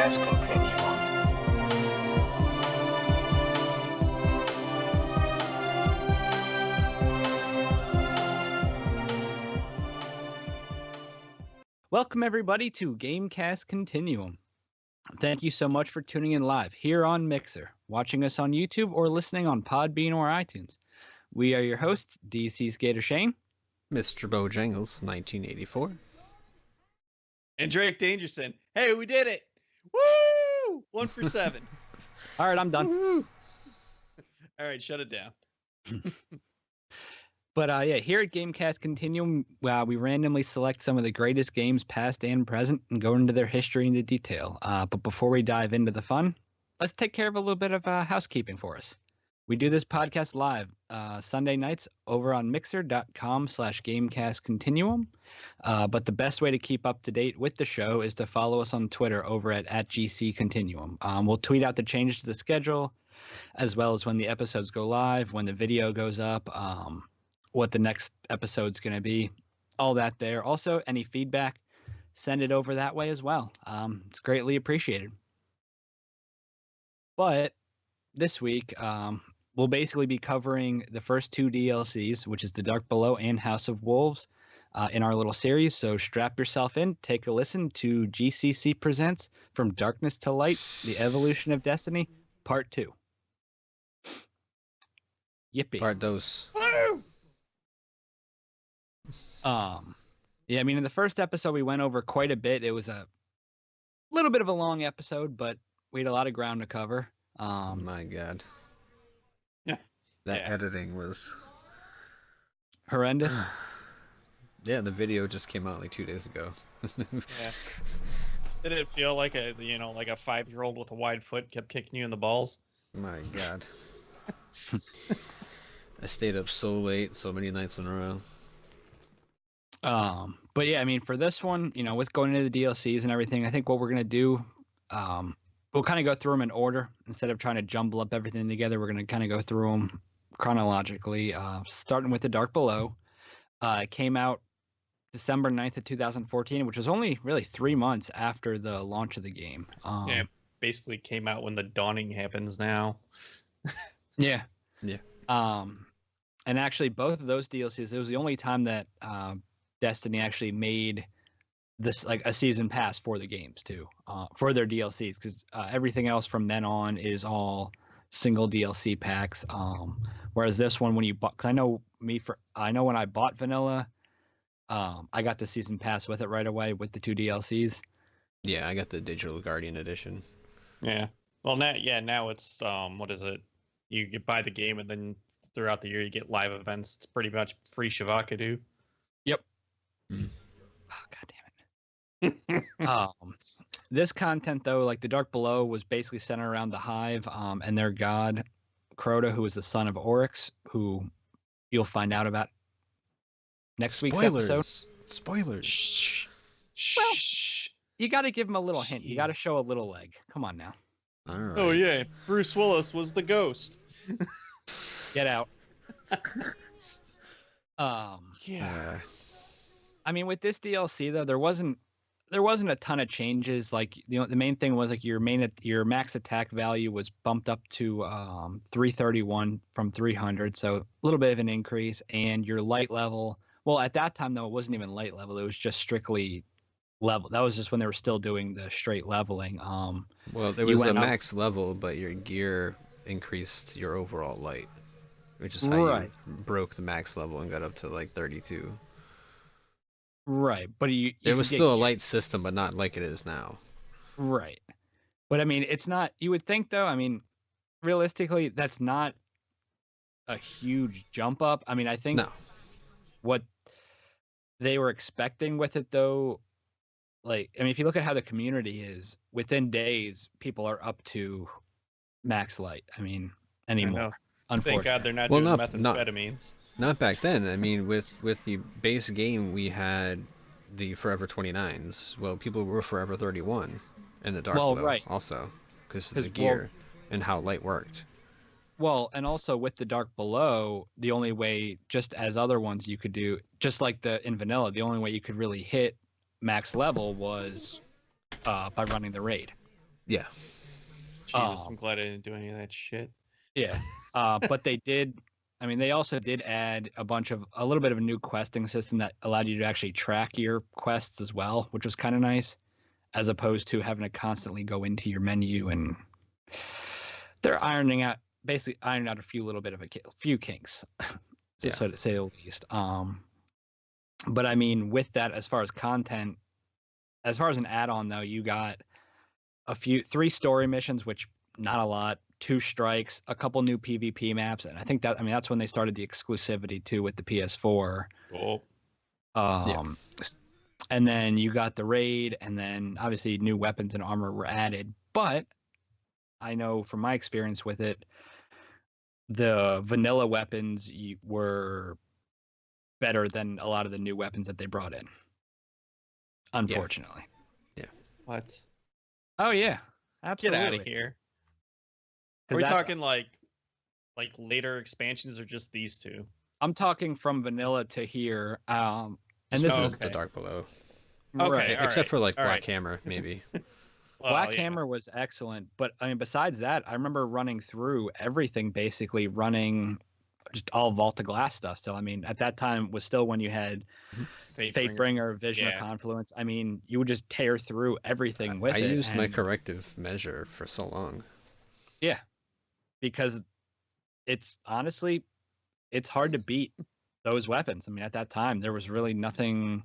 GameCast Continuum. Welcome everybody to GameCast Continuum. Thank you so much for tuning in live here on Mixer, watching us on YouTube, or listening on Podbean or iTunes. We are your hosts, DC Skater Shane, Mr. Bojangles, 1984. And Drake Dangerson. Hey, we did it! Woo! 1 for 7. All right, I'm done. All right, shut it down. But yeah, here at GameCast Continuum, we randomly select some of the greatest games past and present and go into their history into detail. But before we dive into the fun, let's take care of a little bit of housekeeping for us. We do this podcast live Sunday nights over on mixer.com/GameCastContinuum. But the best way to keep up to date with the show is to follow us on Twitter over at GCContinuum. We'll tweet out the changes to the schedule, as well as when the episodes go live, when the video goes up, what the next episode's going to be, all that there. Also, any feedback, send it over that way as well. It's greatly appreciated. But this week, we'll basically be covering the first 2 DLCs, which is The Dark Below and House of Wolves, in our little series. So strap yourself in, take a listen to GCC Presents From Darkness to Light, The Evolution of Destiny, Part 2. Yippee. Part dos. Woo! Yeah, I mean, in the first episode, we went over quite a bit. It was a little bit of a long episode, but we had a lot of ground to cover. Oh my god. Yeah. That editing was Horrendous. Yeah, the video just came out like 2 days ago. Yeah. Did it feel like a 5-year-old with a wide foot kept kicking you in the balls? My god. I stayed up so late, so many nights in a row. But yeah, I mean, for this one, with going into the DLCs and everything, I think what we're gonna do, we'll kind of go through them in order instead of trying to jumble up everything together. We're gonna kind of go through them chronologically, starting with The Dark Below. It came out December 9th of 2014, which was only really 3 months after the launch of the game. Yeah, it basically came out when the dawning happens now. Yeah. Yeah. And actually, both of those DLCs, it was the only time that Destiny actually made this like a season pass for the games too, for their DLCs, because everything else from then on is all single DLC packs. Whereas this one, when you bought, because I know when I bought Vanilla, I got the season pass with it right away with the 2 DLCs. Yeah, I got the Digital Guardian edition. Yeah. Well, now it's what is it? You get buy the game and then throughout the year you get live events. It's pretty much free Shavakadu. Yep. Mm. Oh, God damn it. This content though, like The Dark Below, was basically centered around the Hive, and their god Crota, who is the son of Oryx, who you'll find out about next week's episode. Spoilers. Shh. Well, you got to give him a little hint. You got to show a little leg. Come on now. All right. Oh yeah, Bruce Willis was the ghost. Get out. Yeah. I mean, with this DLC though, there wasn't a ton of changes. Like, the main thing was like your max attack value was bumped up to 331 from 300, so a little bit of an increase. And your light level, well, at that time though, it wasn't even light level; it was just strictly level. That was just when they were still doing the straight leveling. Well, there was a max level, but your gear increased your overall light, which is how you broke the max level and got up to like 32. Right, but there was still a light system, but not like it is now. Right, but I mean, it's not. You would think though. I mean, realistically, that's not a huge jump up. I mean, I think what they were expecting with it though, like, I mean, if you look at how the community is, within days, people are up to max light. I mean, anymore. Thank God they're not doing methamphetamines. Not back then. I mean, with the base game, we had the Forever 29s. Well, people were Forever 31 in the Dark Below also, because of the gear and how light worked. Well, and also with the Dark Below, the only way, just as other ones you could do, just like in Vanilla, the only way you could really hit max level was by running the raid. Yeah. Jesus, I'm glad I didn't do any of that shit. Yeah. But they did. I mean, they also did add a little bit of a new questing system that allowed you to actually track your quests as well, which was kind of nice, as opposed to having to constantly go into your menu. And they're basically ironing out a few kinks, to say the least. But I mean, with that, as far as content, as far as an add-on though, you got 3 story missions, which not a lot, 2 strikes, a couple new PvP maps, and I think that's when they started the exclusivity too with the PS4. Cool. And then you got the raid, and then obviously new weapons and armor were added. But I know from my experience with it, the vanilla weapons were better than a lot of the new weapons that they brought in. Unfortunately. Yeah. What? Oh yeah, absolutely. Get out of here. Are we talking like later expansions or just these 2? I'm talking from vanilla to here. And this is the Dark Below. Okay, right. Except for like Black Hammer, maybe. Black Hammer was excellent, but I mean, besides that, I remember running through everything, basically running just all Vault of Glass stuff. So I mean, at that time was still when you had Fatebringer, Vision of Confluence. I mean, you would just tear through everything with it. I used my corrective measure for so long. Yeah, because it's honestly hard to beat those weapons. I mean, at that time, there was really nothing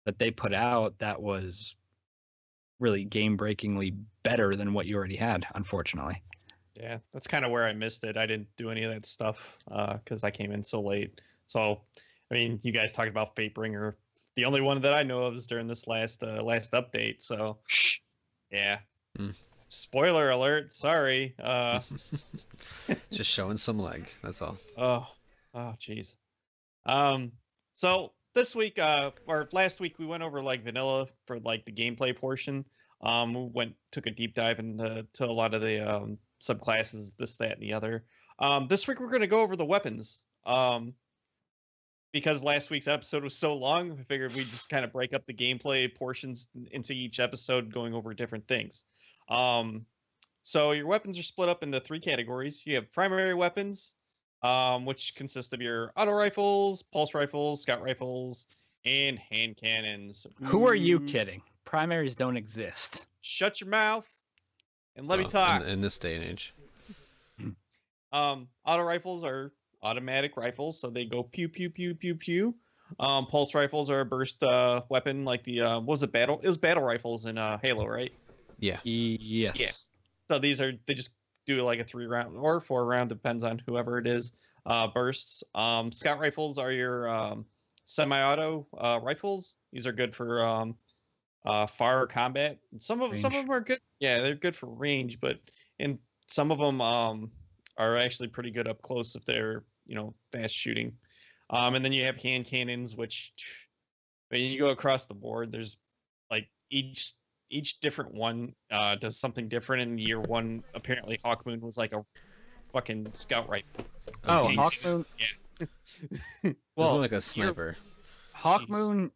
that they put out that was really game-breakingly better than what you already had, unfortunately. Yeah, that's kind of where I missed it. I didn't do any of that stuff because I came in so late. So, I mean, you guys talked about Fatebringer. The only one that I know of is during this last update. So, yeah. Spoiler alert. Sorry. Just showing some leg. That's all. Oh, jeez. So this week, or last week, we went over like vanilla for like the gameplay portion. We took a deep dive into a lot of the subclasses, this, that, and the other. This week we're going to go over the weapons. Because last week's episode was so long, I figured we'd just kind of break up the gameplay portions into each episode, going over different things. So your weapons are split up into 3 categories. You have primary weapons, which consist of your auto rifles, pulse rifles, scout rifles, and hand cannons. Who are you kidding? Primaries don't exist. Shut your mouth and let me talk. In this day and age. Auto rifles are automatic rifles, so they go pew pew pew pew pew. Pulse rifles are a burst weapon, like the what was it, battle? It was battle rifles in Halo, right? Yeah. Yes. Yeah. So they just do like a 3-round or 4-round, depends on whoever it is. Bursts. Scout rifles are your semi-auto rifles. These are good for far combat. Some of them are good. Yeah, they're good for range, but some of them are actually pretty good up close if they're fast shooting. And then you have hand cannons, which when you go across the board, there's like each different one does something different. In year 1, apparently Hawkmoon was like a fucking scout rifle. Oh, Hawkmoon. Yeah. Well, like a sniper. Hawkmoon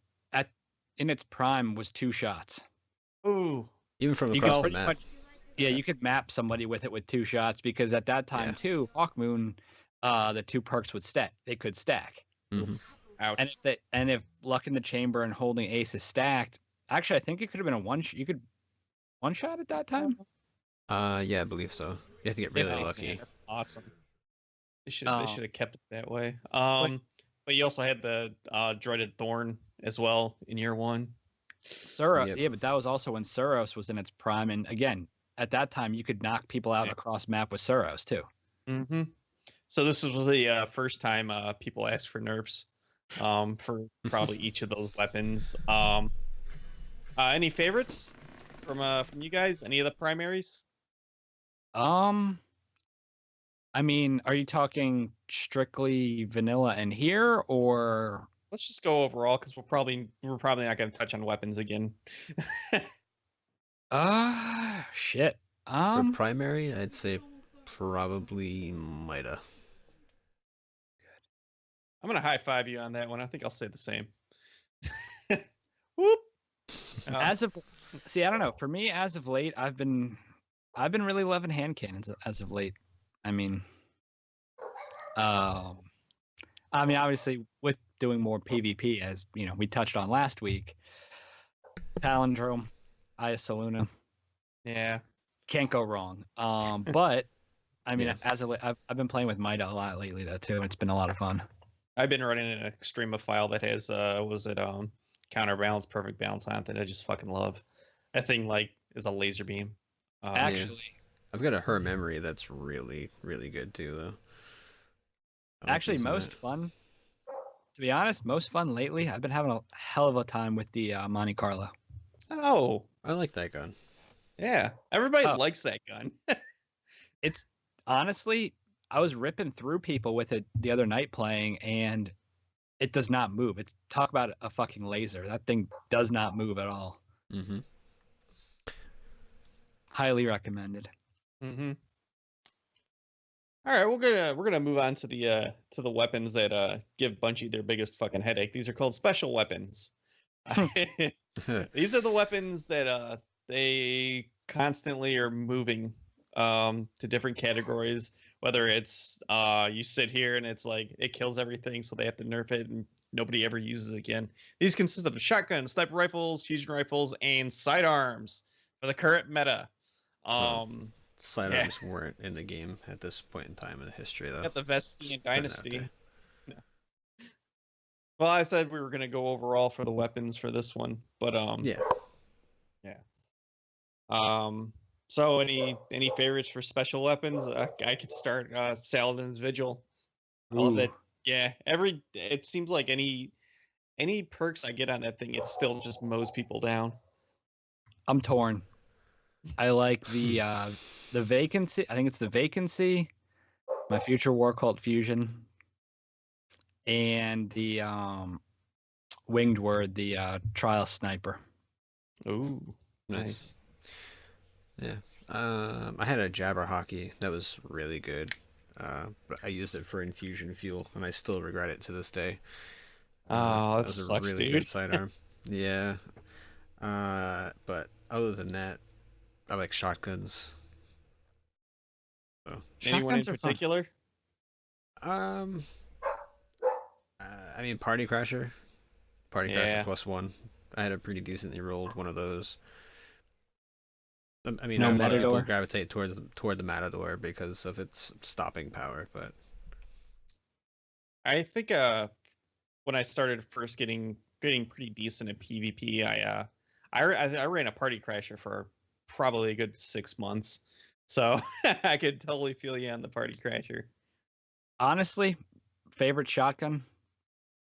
in its prime was 2 shots. Ooh. Even from across the map. Yeah, you could map somebody with it with 2 shots, because at that time too, Hawkmoon, the 2 perks they could stack. Mm-hmm. Ouch. And if Luck in the Chamber and Holding Ace is stacked, actually I think it could have been you could one shot at that time. Yeah, I believe so. You have to get really lucky. Yeah, that's awesome. They should have kept it that way. But you also had the Dreaded Thorn as well in year 1. Suros, yeah, but that was also when Suros was in its prime, and again, at that time you could knock people out across map with Suros too. Mm-hmm. So this was the first time people asked for nerfs for probably each of those weapons. Any favorites from you guys? Any of the primaries? I mean, are you talking strictly vanilla and here, or let's just go overall, because we're probably not going to touch on weapons again. Shit. For primary, I'd say probably Mida. I'm gonna high five you on that one. I think I'll say the same. Whoop. I don't know. For me, as of late, I've been I've been really loving hand cannons as of late. I mean, obviously with doing more PvP, as you know, we touched on last week. Palindrome, Iasaluna. Yeah. Can't go wrong. But I mean, as of I've been playing with Mida a lot lately though too. It's been a lot of fun. I've been running an Extremophile that has counterbalance, perfect balance on it that I just fucking love. That thing like is a laser beam. Actually, I've got a her memory that's really, really good too though. Actually, most fun. To be honest, most fun lately. I've been having a hell of a time with the Monte Carlo. Oh, I like that gun. Yeah, everybody likes that gun. It's honestly, I was ripping through people with it the other night playing, and it does not move. It's talk about a fucking laser. That thing does not move at all. Mm-hmm. Highly recommended. Mm-hmm. All right, we're gonna move on to the weapons that give Bungie their biggest fucking headache. These are called special weapons. These are the weapons that they constantly are moving to different categories. Whether it's you sit here and it's like it kills everything, so they have to nerf it and nobody ever uses it again. These consist of shotguns, sniper rifles, fusion rifles, and sidearms for the current meta. Sidearms weren't in the game at this point in time in history, though. At the Vestian Dynasty. No. Well, I said we were gonna go overall for the weapons for this one, but yeah. So any favorites for special weapons? I could start Saladin's Vigil. I love that. Yeah, it seems like any perks I get on that thing, it still just mows people down. I'm torn. I like the vacancy. I think it's the vacancy. My future war cult fusion. And the winged word, the trial sniper. Ooh, nice. Yeah. I had a jabber hockey that was really good. But I used it for infusion fuel, and I still regret it to this day. Oh, that was sucks, a really dude. good sidearm. Yeah. But other than that, I like shotguns. So. Anyone in particular? I mean, Party Crasher. Crasher +1. I had a pretty decently rolled one of those. I mean, a lot of people gravitate toward the Matador because of its stopping power, but I think when I started first getting pretty decent at PvP, I ran a Party Crasher for probably a good 6 months, so I could totally feel you on the Party Crasher. Honestly, favorite shotgun,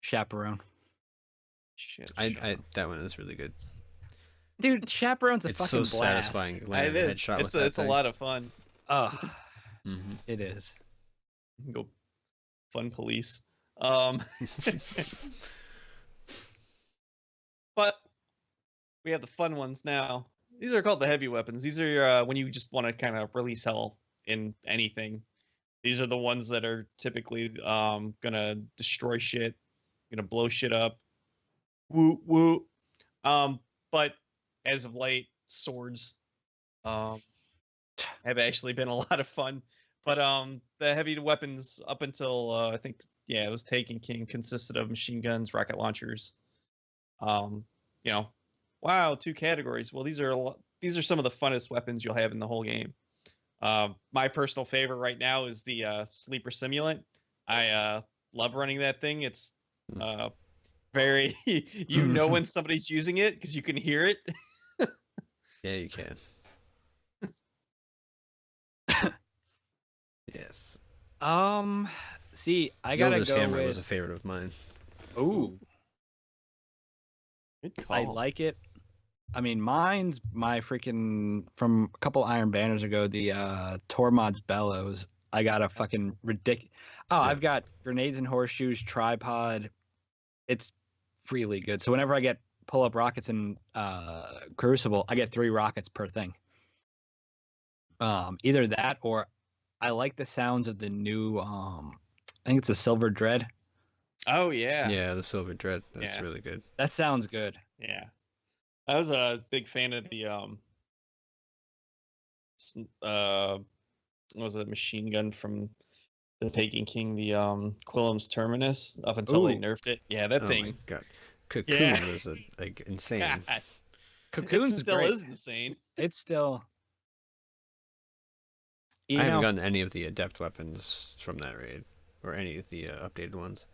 Chaperone. Shit, that one is really good. Dude, Chaperone's a fucking blast. It's so satisfying landing a headshot with that It's thing. a lot of fun. It is. Go fun police. But we have the fun ones now. These are called the heavy weapons. These are when you just want to kind of release hell in anything. These are the ones that are typically gonna destroy shit, gonna blow shit up. Woo woo. But as of late, swords have actually been a lot of fun. But the heavy weapons up until I think it was Taken King consisted of machine guns, rocket launchers. Wow, 2 categories. Well, these are some of the funnest weapons you'll have in the whole game. My personal favorite right now is the Sleeper Simulant. I love running that thing. It's very when somebody's using it because you can hear it. Yeah, you can. Yes. See, I gotta Yoda's go hammer with... was a favorite of mine. Ooh. Good call. I like it. I mean, mine's my freaking from a couple Iron Banners ago. The Tormod's Bellows. I got a fucking ridiculous. Oh, yeah. I've got grenades and horseshoes, tripod. It's really good. So whenever I get pull up rockets in Crucible, I get 3 rockets per thing. Either that or I like the sounds of the new. I think it's a Silver Dread. Oh yeah. Yeah, the Silver Dread. That's really good. That sounds good. Yeah. I was a big fan of the what was it, machine gun from the Taken King, the Quillum's Terminus, up until they nerfed it. Yeah, that thing. Oh my god, Cocoon was insane. God. Cocoon still is insane. It's still. I haven't gotten any of the adept weapons from that raid, or any of the updated ones.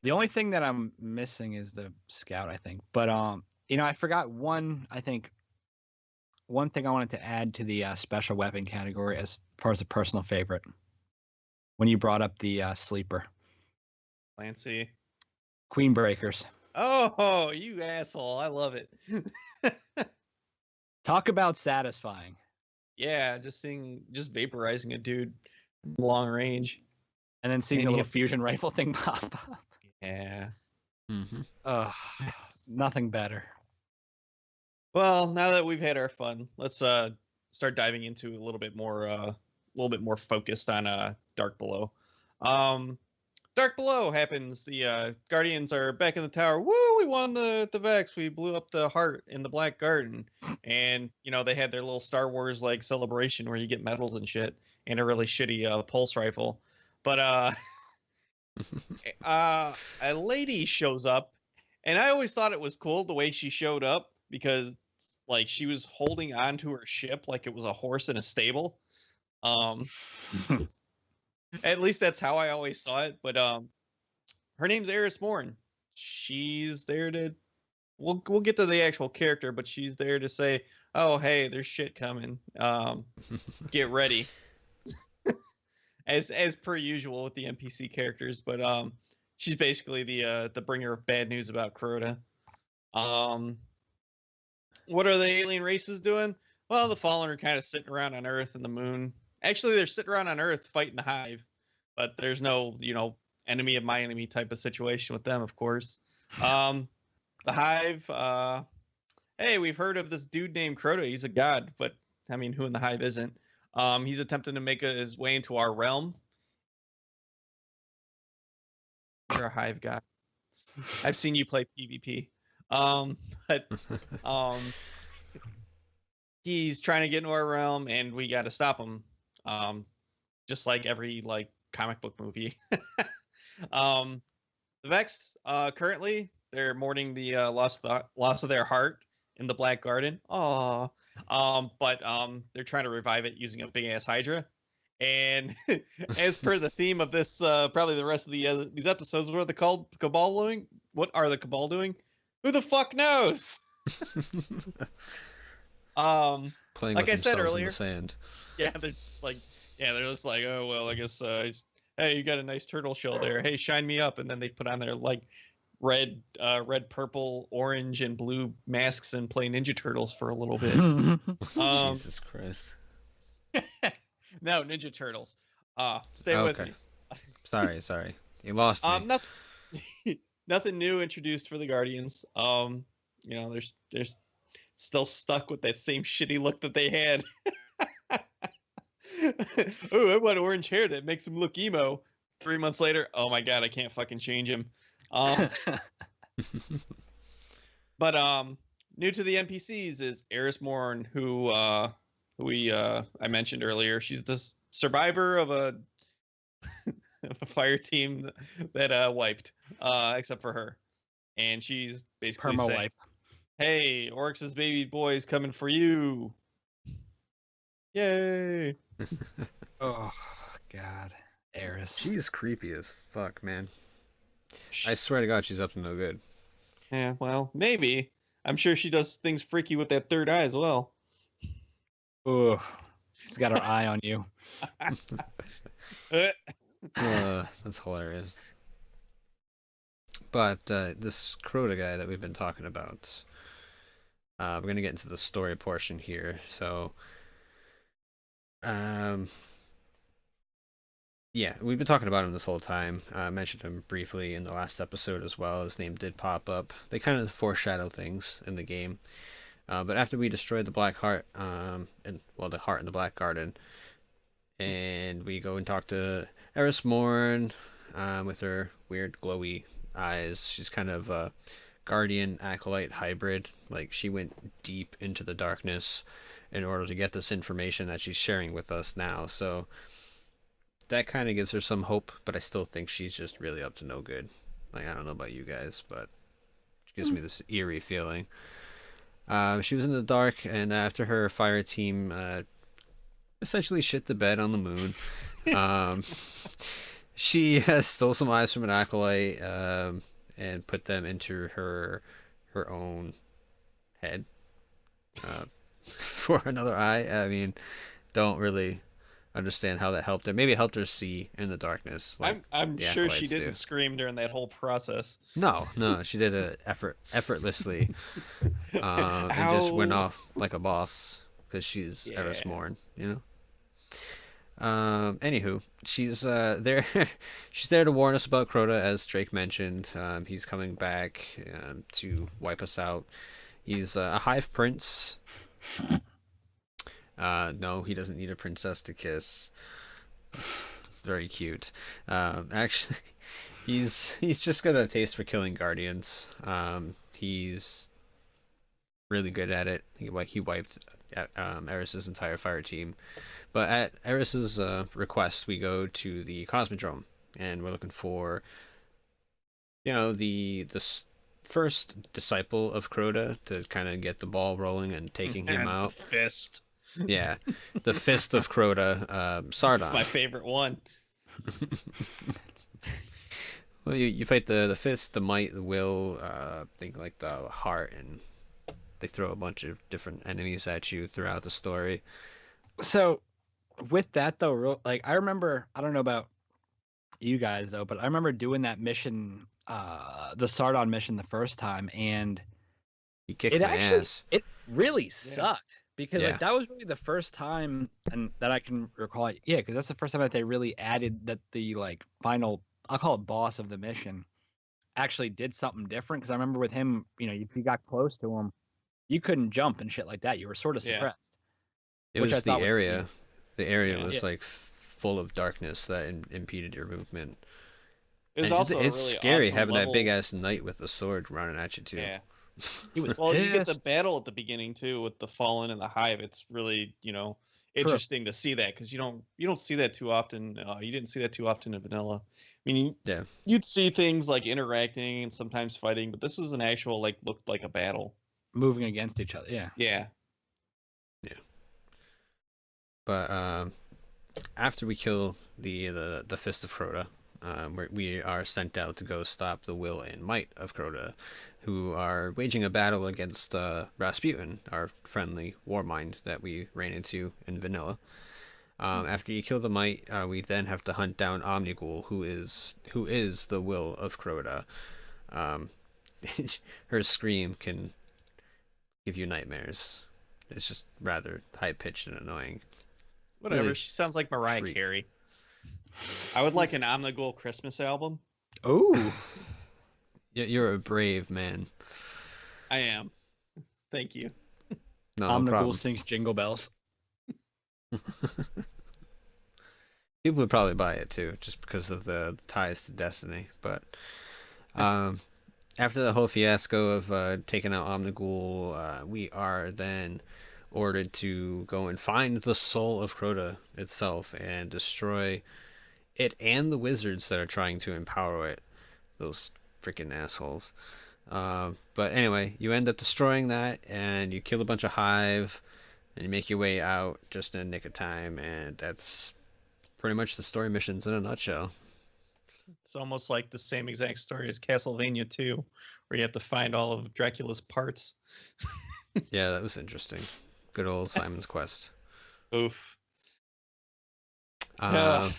The only thing that I'm missing is the scout, I think. But I forgot one. I think one thing I wanted to add to the special weapon category as far as a personal favorite. When you brought up the sleeper, Clancy, Queen Breakers. Oh, you asshole! I love it. Talk about satisfying. Yeah, just vaporizing a dude long range, and then seeing the little fusion rifle thing pop up. Yeah. Nothing better. Well, now that we've had our fun, let's start diving into a little bit more focused on Dark Below. Dark Below happens. The Guardians are back in the tower. Woo! We won the Vex. We blew up the heart in the Black Garden, and they had their little Star Wars like celebration where you get medals and shit, and a really shitty pulse rifle. But a lady shows up, and I always thought it was cool the way she showed up because like she was holding on to her ship like it was a horse in a stable. At least that's how I always saw it. But her name's Eris Morn. She's there to we'll get to the actual character, but she's there to say, "Oh, hey, there's shit coming. Get ready." as per usual with the NPC characters, but she's basically the bringer of bad news about Crota. What are the alien races doing? Well, the Fallen are kind of sitting around on Earth and the Moon. Actually, they're sitting around on Earth fighting the Hive, but there's no, enemy of my enemy type of situation with them, of course. The Hive, hey, we've heard of this dude named Crota. He's a god, but I mean, who in the Hive isn't? He's attempting to make his way into our realm. You're a Hive guy. I've seen you play PvP. But he's trying to get into our realm, and we got to stop him. Just like every comic book movie. The Vex, currently they're mourning the loss of their heart in the Black Garden. Aww. But they're trying to revive it using a big ass Hydra. And as per the theme of this, probably the rest of these episodes, what are the Cabal doing? What are the Cabal doing? Who the fuck knows? Playing like with I said earlier, in the sand. Yeah, they're just like, oh well, I guess, hey, you got a nice turtle shell there. Hey, shine me up, and then they put on their red, purple, orange, and blue masks and play Ninja Turtles for a little bit. Jesus Christ. No, Ninja Turtles. Stay with me. Sorry. You lost me. Nothing new introduced for the Guardians. They're still stuck with that same shitty look that they had. Oh, I want orange hair that makes him look emo. 3 months later, oh my god, I can't fucking change him. But new to the NPCs is Eris Morn, who I mentioned earlier. She's the survivor of a fire team that wiped, except for her, and she's basically saying, wipe. "Hey, Oryx's baby boy's coming for you!" Yay! Oh god, Eris. She's creepy as fuck, man. I swear to God, she's up to no good. Yeah, well, maybe. I'm sure she does things freaky with that third eye as well. Oh, she's got her eye on you. That's hilarious. But this Crota guy that we've been talking about, we're gonna get into the story portion here. So, yeah, we've been talking about him this whole time. I mentioned him briefly in the last episode as well. His name did pop up. They kind of foreshadow things in the game. But after we destroyed the Black Heart, the Heart in the Black Garden, and we go and talk to Eris Morn with her weird glowy eyes. She's kind of a Guardian Acolyte hybrid. Like, she went deep into the darkness in order to get this information that she's sharing with us now. So that kind of gives her some hope, but I still think she's just really up to no good. Like, I don't know about you guys, but it gives me this eerie feeling. She was in the dark, and after her fire team essentially shit the bed on the moon, she stole some eyes from an acolyte and put them into her own head for another eye. I mean, don't really understand how that helped her. Maybe it helped her see in the darkness. Like I'm sure she didn't scream during that whole process. No, she did it effortlessly, and just went off like a boss because she's Eris Morn, you know. Anywho, she's there. She's there to warn us about Crota, as Drake mentioned. He's coming back to wipe us out. He's a hive prince. No, he doesn't need a princess to kiss. That's very cute. Actually, he's just got a taste for killing guardians. He's really good at it. He wiped Eris's entire fire team. But at Eris's request, we go to the Cosmodrome, and we're looking for, the first disciple of Crota to kind of get the ball rolling and taking him out. The fist. Yeah, the fist of Crota, Sardon. That's my favorite one. Well, you fight the fist, the might, the will, think like the heart, and they throw a bunch of different enemies at you throughout the story. So, with that though, I remember, I don't know about you guys though, but I remember doing that mission, the Sardon mission the first time, and you kicked my ass. It really sucked because like that was really the first time, and that I can recall. Yeah, because that's the first time that they really added that the like final, I'll call it boss of the mission, actually did something different. Because I remember with him, if you got close to him, you couldn't jump and shit like that. You were sort of suppressed. It was the area. The area was like full of darkness that impeded your movement. It's also it's really scary awesome having level. that big ass knight with the sword running at you too. Yeah. He was well, you get the battle at the beginning too with the Fallen and the Hive. It's really interesting to see that because you don't see that too often. You didn't see that too often in vanilla. I mean, you'd see things like interacting and sometimes fighting, but this was an actual looked like a battle, moving against each other. Yeah. But after we kill the Fist of Crota, we are sent out to go stop the will and might of Crota, who are waging a battle against Rasputin, our friendly warmind that we ran into in vanilla. After you kill the might, we then have to hunt down Omnigul, who is the will of Crota. Her scream can give you nightmares. It's just rather high pitched and annoying. Whatever. Really she sounds like Mariah Carey. I would like an Omnigul Christmas album. Oh. You're a brave man. I am. Thank you. No Omnigul problem. sings Jingle Bells. People would probably buy it too, just because of the ties to Destiny. But after the whole fiasco of taking out Omnigul, we are then ordered to go and find the soul of Crota itself and destroy it and the wizards that are trying to empower it. Those freaking assholes. But anyway, you end up destroying that, and you kill a bunch of hive, and you make your way out just in a nick of time, and that's pretty much the story missions in a nutshell. It's almost like the same exact story as Castlevania 2, where you have to find all of Dracula's parts. Yeah, that was interesting. Good old Simon's Quest. Oof. But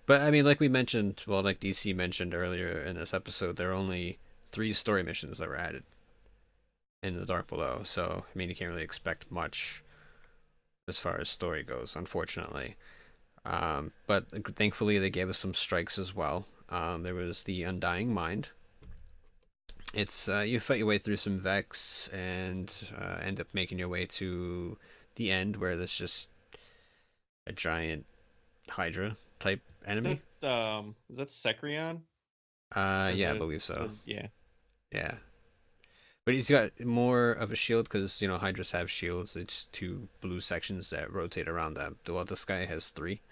I mean, like we mentioned, well, like DC mentioned earlier in this episode, there are only 3 story missions that were added in the Dark Below. So, I mean, you can't really expect much as far as story goes, unfortunately. But thankfully, they gave us some strikes as well. There was the Undying Mind. It's you fight your way through some Vex and end up making your way to the end, where there's just a giant Hydra type enemy. Is that Sekrion? Yeah, I believe so. Yeah. Yeah. But he's got more of a shield because, Hydras have shields. It's 2 blue sections that rotate around them. While this guy has 3.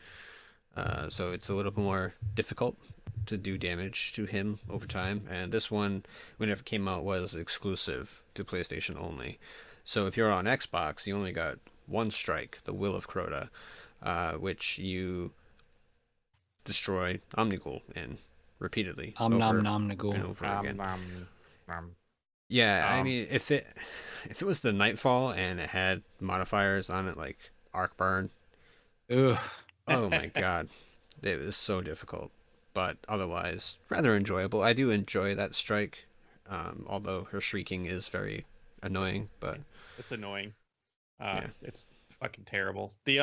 So it's a little more difficult to do damage to him over time. And this one, whenever it came out, was exclusive to PlayStation only. So if you're on Xbox, you only got 1 strike, the Will of Crota, which you destroy Omnigul in repeatedly over and over again. Yeah, I mean, if it was the Nightfall and it had modifiers on it like Arc Burn, ugh. Oh my god, it was so difficult. But otherwise, rather enjoyable. I do enjoy that strike, although her shrieking is very annoying. But it's annoying. Yeah. It's fucking terrible. The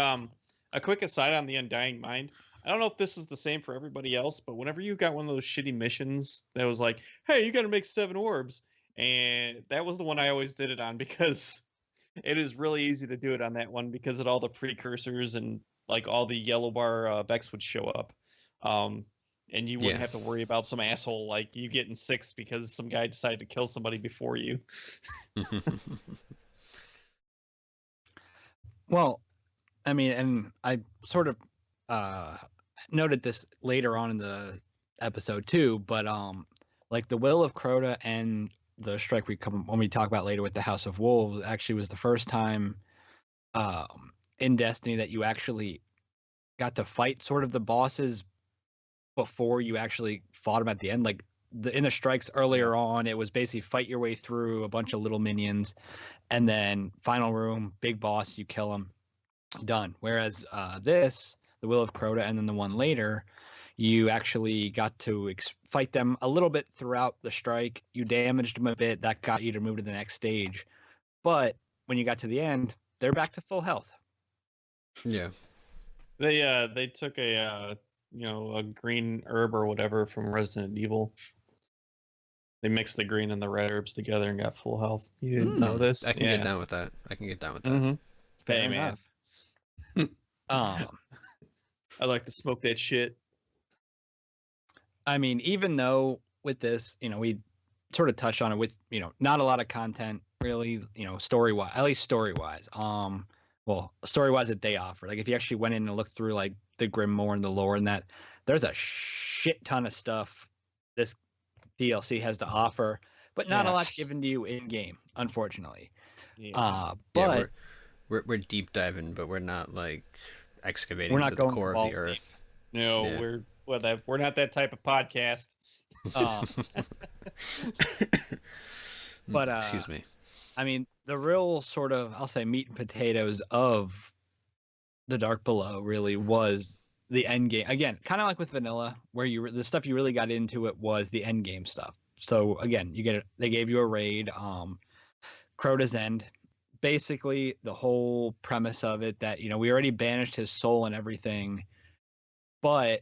a quick aside on the Undying Mind. I don't know if this is the same for everybody else, but whenever you got one of those shitty missions that was like, "Hey, you got to make 7 orbs," and that was the one I always did it on because it is really easy to do it on that one because of all the precursors and like all the yellow bar Vex would show up. And you wouldn't have to worry about some asshole like you getting 6 because some guy decided to kill somebody before you. Well, I mean, and I sort of noted this later on in the episode too, but like the Will of Crota and the strike when we talk about later with the House of Wolves actually was the first time in Destiny that you actually got to fight sort of the bosses before you actually fought them at the end. Like in the strikes earlier on, it was basically fight your way through a bunch of little minions, and then final room, big boss, you kill them, done. Whereas the Will of Crota, and then the one later, you actually got to fight them a little bit throughout the strike. You damaged them a bit. That got you to move to the next stage. But when you got to the end, they're back to full health. Yeah. They took a green herb or whatever from Resident Evil. They mixed the green and the red herbs together and got full health. You didn't know this? I can get down with that. Mm-hmm. Fair enough. I like to smoke that shit. I mean, even though with this, we sort of touched on it with, not a lot of content really, story-wise, at least story-wise. Well, story-wise that they offer. Like if you actually went in and looked through like the Grimoire and the lore and that, there's a shit ton of stuff this DLC has to offer, but not a lot given to you in game, unfortunately. But we're deep diving, but we're not like excavating we're not to going the core of the earth. Deep. No, we're not that type of podcast. But excuse me. I mean, the real sort of, I'll say, meat and potatoes of the Dark Below really was the end game. Again, kind of like with Vanilla, where the stuff you really got into it was the end game stuff. So again, they gave you a raid, Crota's End. Basically, the whole premise of it that we already banished his soul and everything, but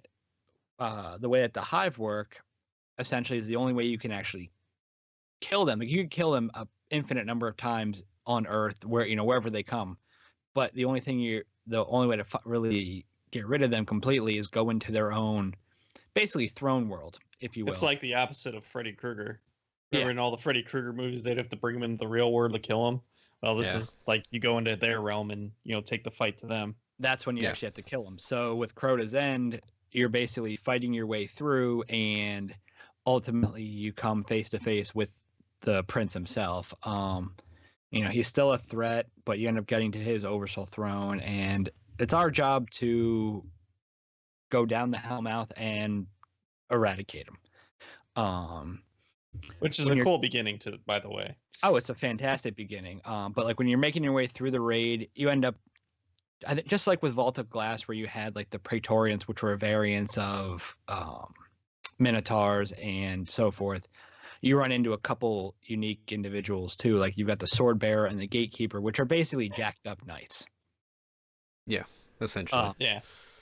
the way that the Hive work essentially is the only way you can actually kill them. Like you can kill them an infinite number of times on Earth, where wherever they come, but the only way to really get rid of them completely is go into their own, basically, throne world, if you will. It's like the opposite of Freddy Krueger. Remember in all the Freddy Krueger movies, they'd have to bring him into the real world to kill him. Well, this is like you go into their realm and take the fight to them. That's when you actually have to kill them. So with Crota's End, you're basically fighting your way through, and ultimately you come face to face with the prince himself. He's still a threat, but you end up getting to his Oversoul throne, and it's our job to go down the Hellmouth and eradicate him. Which is a cool beginning to, by the way. Oh, it's a fantastic beginning. But like when you're making your way through the raid, you end up, I think, just like with Vault of Glass, where you had like the Praetorians, which were variants of Minotaurs and so forth. You run into a couple unique individuals too. Like you've got the Sword Bearer and the Gatekeeper, which are basically jacked up knights. Yeah, essentially.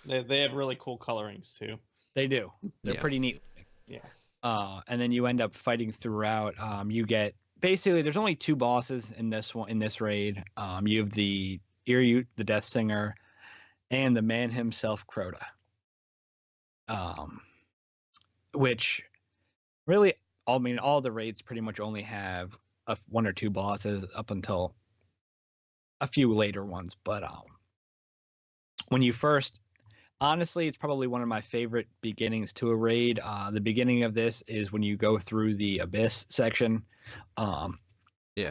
They have really cool colorings too. They do. They're pretty neat. Yeah. And then you end up fighting throughout. You get basically there's only 2 bosses in this raid. You have the Irute, the Death Singer, and the man himself, Crota. Which really, all the raids pretty much only have one or two bosses up until a few later ones. But when you first, honestly, it's probably one of my favorite beginnings to a raid. The beginning of this is when you go through the Abyss section.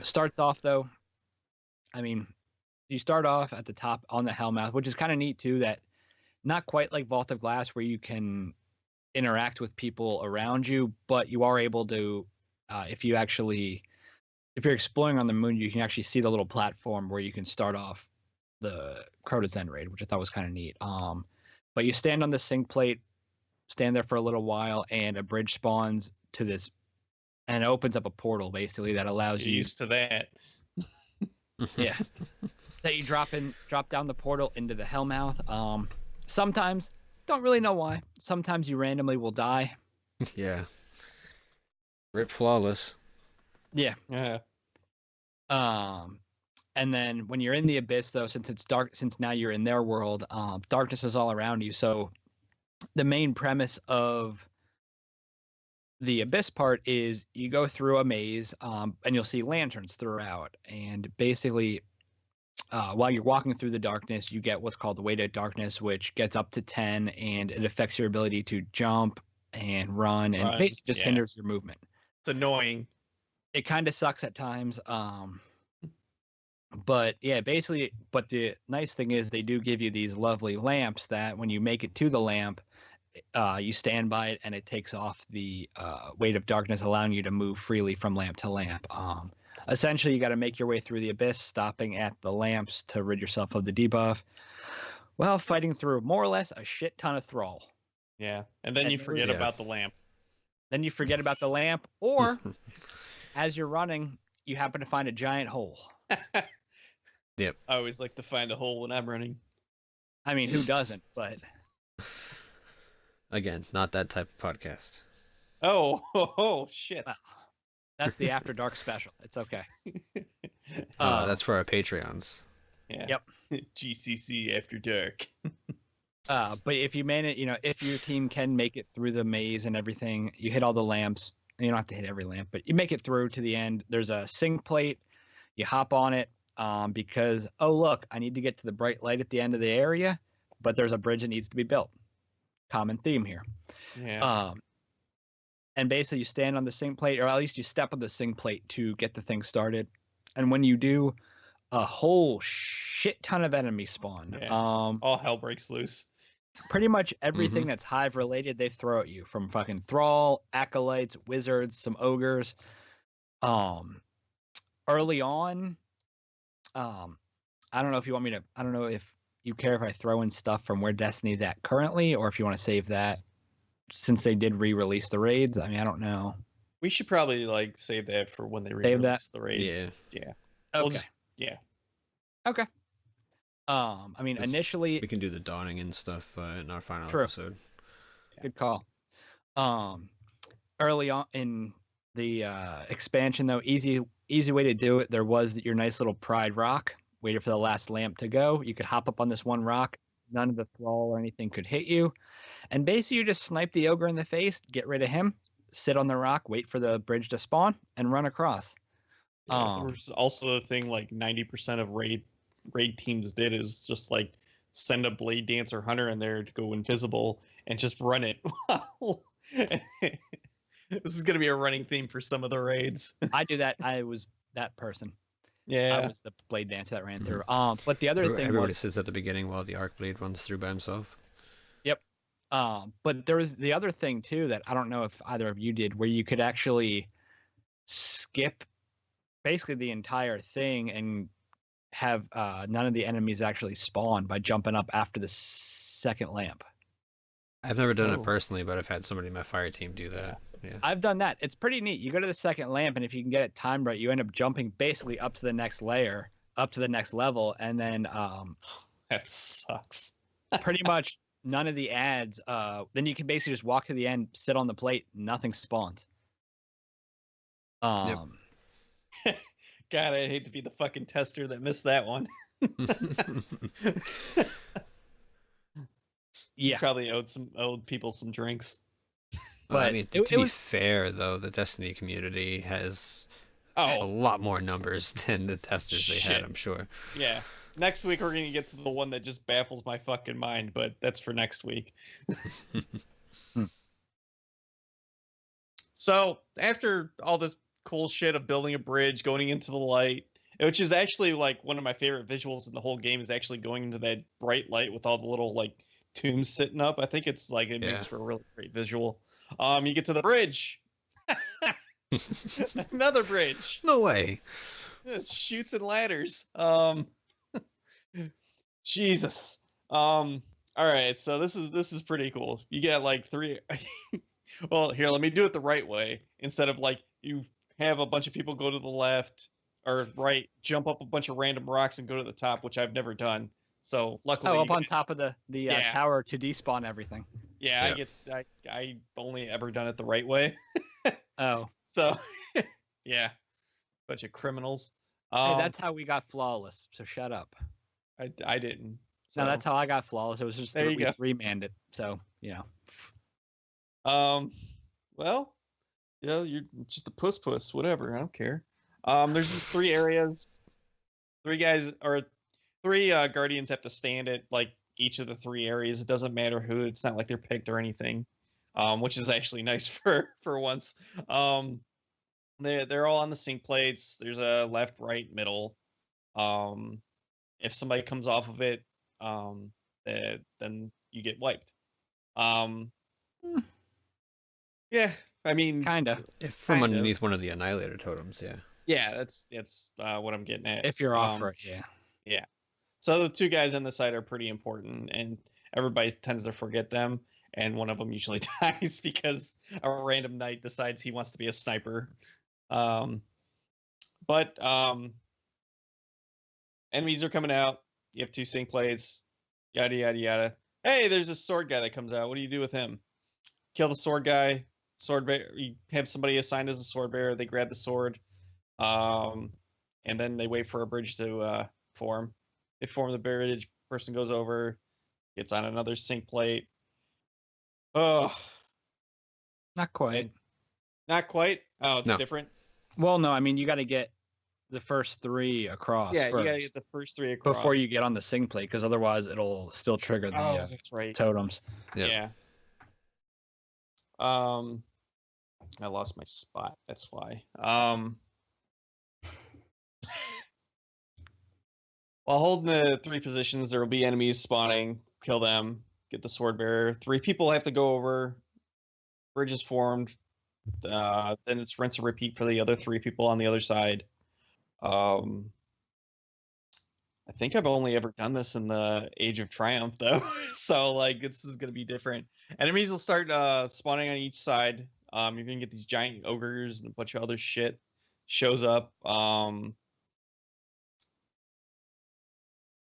Starts off though, I mean, you start off at the top on the Hellmouth, which is kind of neat too. That not quite like Vault of Glass where you can interact with people around you, but you are able to, if you're exploring on the moon, you can actually see the little platform where you can start off the Crota's End raid, which I thought was kind of neat. But you stand on the sync plate, stand there for a little while, and a bridge spawns to this, and it opens up a portal basically that allows you. Used to that. Yeah. That you drop down the portal into the Hellmouth. Sometimes, don't really know why. Sometimes you randomly will die. Yeah. Rip Flawless. Yeah. Yeah. And then when you're in the Abyss, though, since it's dark, since now you're in their world, darkness is all around you. So the main premise of the Abyss part is you go through a maze, and you'll see lanterns throughout. And basically, while you're walking through the darkness, you get what's called the weight of darkness, which gets up to 10, and it affects your ability to jump and run, and basically just hinders your movement. It's annoying. It kind of sucks at times. But yeah, basically, but the nice thing is they do give you these lovely lamps that when you make it to the lamp, you stand by it and it takes off the weight of darkness, allowing you to move freely from lamp to lamp. Essentially, you got to make your way through the Abyss, stopping at the lamps to rid yourself of the debuff, while fighting through more or less a shit ton of thrall. Yeah, and then you forget about the lamp. Then you forget about the lamp, or as you're running, you happen to find a giant hole. Yep. I always like to find a hole when I'm running. I mean, who doesn't? But again, not that type of podcast. Oh shit. Well, that's the After Dark special. It's okay. That's for our Patreons. Yeah. Yep. GCC After Dark. But if you manage, if your team can make it through the maze and everything, you hit all the lamps. You don't have to hit every lamp, but you make it through to the end. There's a sync plate. You hop on it because, oh, look, I need to get to the bright light at the end of the area, but there's a bridge that needs to be built. Common theme here. Yeah. And basically you stand on the sync plate, or at least you step on the sync plate to get the thing started. And when you do, a whole shit ton of enemies spawn. Yeah. All hell breaks loose. Pretty much everything that's hive related, they throw at you, from fucking thrall, acolytes, wizards, some ogres. Early on, I don't know if you want me to, I don't know if you care if I throw in stuff from where Destiny's at currently, or if you want to save that since they did re-release the raids. I mean, I don't know. We should probably save that for when they re-release the raids. Yeah. Okay. Okay. I mean, initially we can do the dawning and stuff in our final True. episode. Good call. Early on in the expansion, though, easy way to do it. There was your nice little Pride Rock. Waited for the last lamp to go. You could hop up on this one rock. None of the thrall or anything could hit you. And basically, you just snipe the ogre in the face, get rid of him, sit on the rock, wait for the bridge to spawn, and run across. Yeah, there was also a thing 90% of raid teams did is just send a Blade Dancer Hunter in there to go invisible and just run it. This is going to be a running theme for some of the raids. I do that. I was that person. Yeah. I was the Blade Dancer that ran through. But the other thing everybody sits at the beginning while the Arc Blade runs through by himself. Yep. But there was the other thing too that I don't know if either of you did, where you could actually skip basically the entire thing and have none of the enemies actually spawn by jumping up after the second lamp. I've never done it personally, but I've had somebody in my fire team do that. Yeah. I've done that. It's pretty neat. You go to the second lamp, and if you can get it timed right, you end up jumping basically up to the next layer, up to the next level, and then that sucks. Pretty much none of the ads. Then you can basically just walk to the end, sit on the plate, nothing spawns. Yep. God, I hate to be the fucking tester that missed that one. Yeah, probably owed people some drinks. But I mean, to be fair, though, the Destiny community has a lot more numbers than the testers they had, I'm sure. Yeah. Next week we're gonna get to the one that just baffles my fucking mind, but that's for next week. So after all this cool shit of building a bridge, going into the light, which is actually like one of my favorite visuals in the whole game, is actually going into that bright light with all the little like tombs sitting up. I think it's like it makes for a really great visual. You get to the bridge. Another bridge. No way. Shoots and ladders. Jesus. All right, so this is pretty cool. You get like 3 well, here, let me do it the right way. Instead of like you have a bunch of people go to the left or right, jump up a bunch of random rocks and go to the top, which I've never done. So luckily, up on top of the tower to despawn everything. Yeah, I only ever done it the right way. Oh, so yeah, bunch of criminals. Hey, that's how we got flawless. So shut up. I didn't. So. No, that's how I got flawless. It was just we 3-manned it. So well, yeah, you're just a puss, whatever. I don't care. There's these 3 areas. 3 guys or 3 guardians have to stand at like each of the 3 areas. It doesn't matter who. It's not like they're picked or anything, which is actually nice for once. They're all on the sync plates. There's a left, right, middle. If somebody comes off of it, then you get wiped. Yeah, I mean, kinda. If from underneath one of the Annihilator totems, yeah. Yeah, that's what I'm getting at. If you're off for it, yeah. Yeah. So the 2 guys on the side are pretty important, and everybody tends to forget them. And one of them usually dies because a random knight decides he wants to be a sniper. But enemies are coming out. You have 2 sync plates. Yada yada yada. Hey, there's a sword guy that comes out. What do you do with him? Kill the sword guy. Sword bearer. You have somebody assigned as a sword bearer. They grab the sword, and then they wait for a bridge to form. They form the bridge. Person goes over, gets on another sync plate. Oh, not quite. Not quite. Oh, it's different. Well, no. I mean, you got to get the first 3 across. Yeah, first, you gotta get the first 3 across before you get on the sync plate, because otherwise it'll still trigger the that's right. totems. Yep. Yeah. I lost my spot. That's why. While holding the 3 positions, there will be enemies spawning. Kill them. Get the sword bearer. 3 people have to go over. Bridge is formed. Then it's rinse and repeat for the other 3 people on the other side. I think I've only ever done this in the Age of Triumph, though. So, like, this is going to be different. Enemies will start spawning on each side. You're going to get these giant ogres and a bunch of other shit shows up.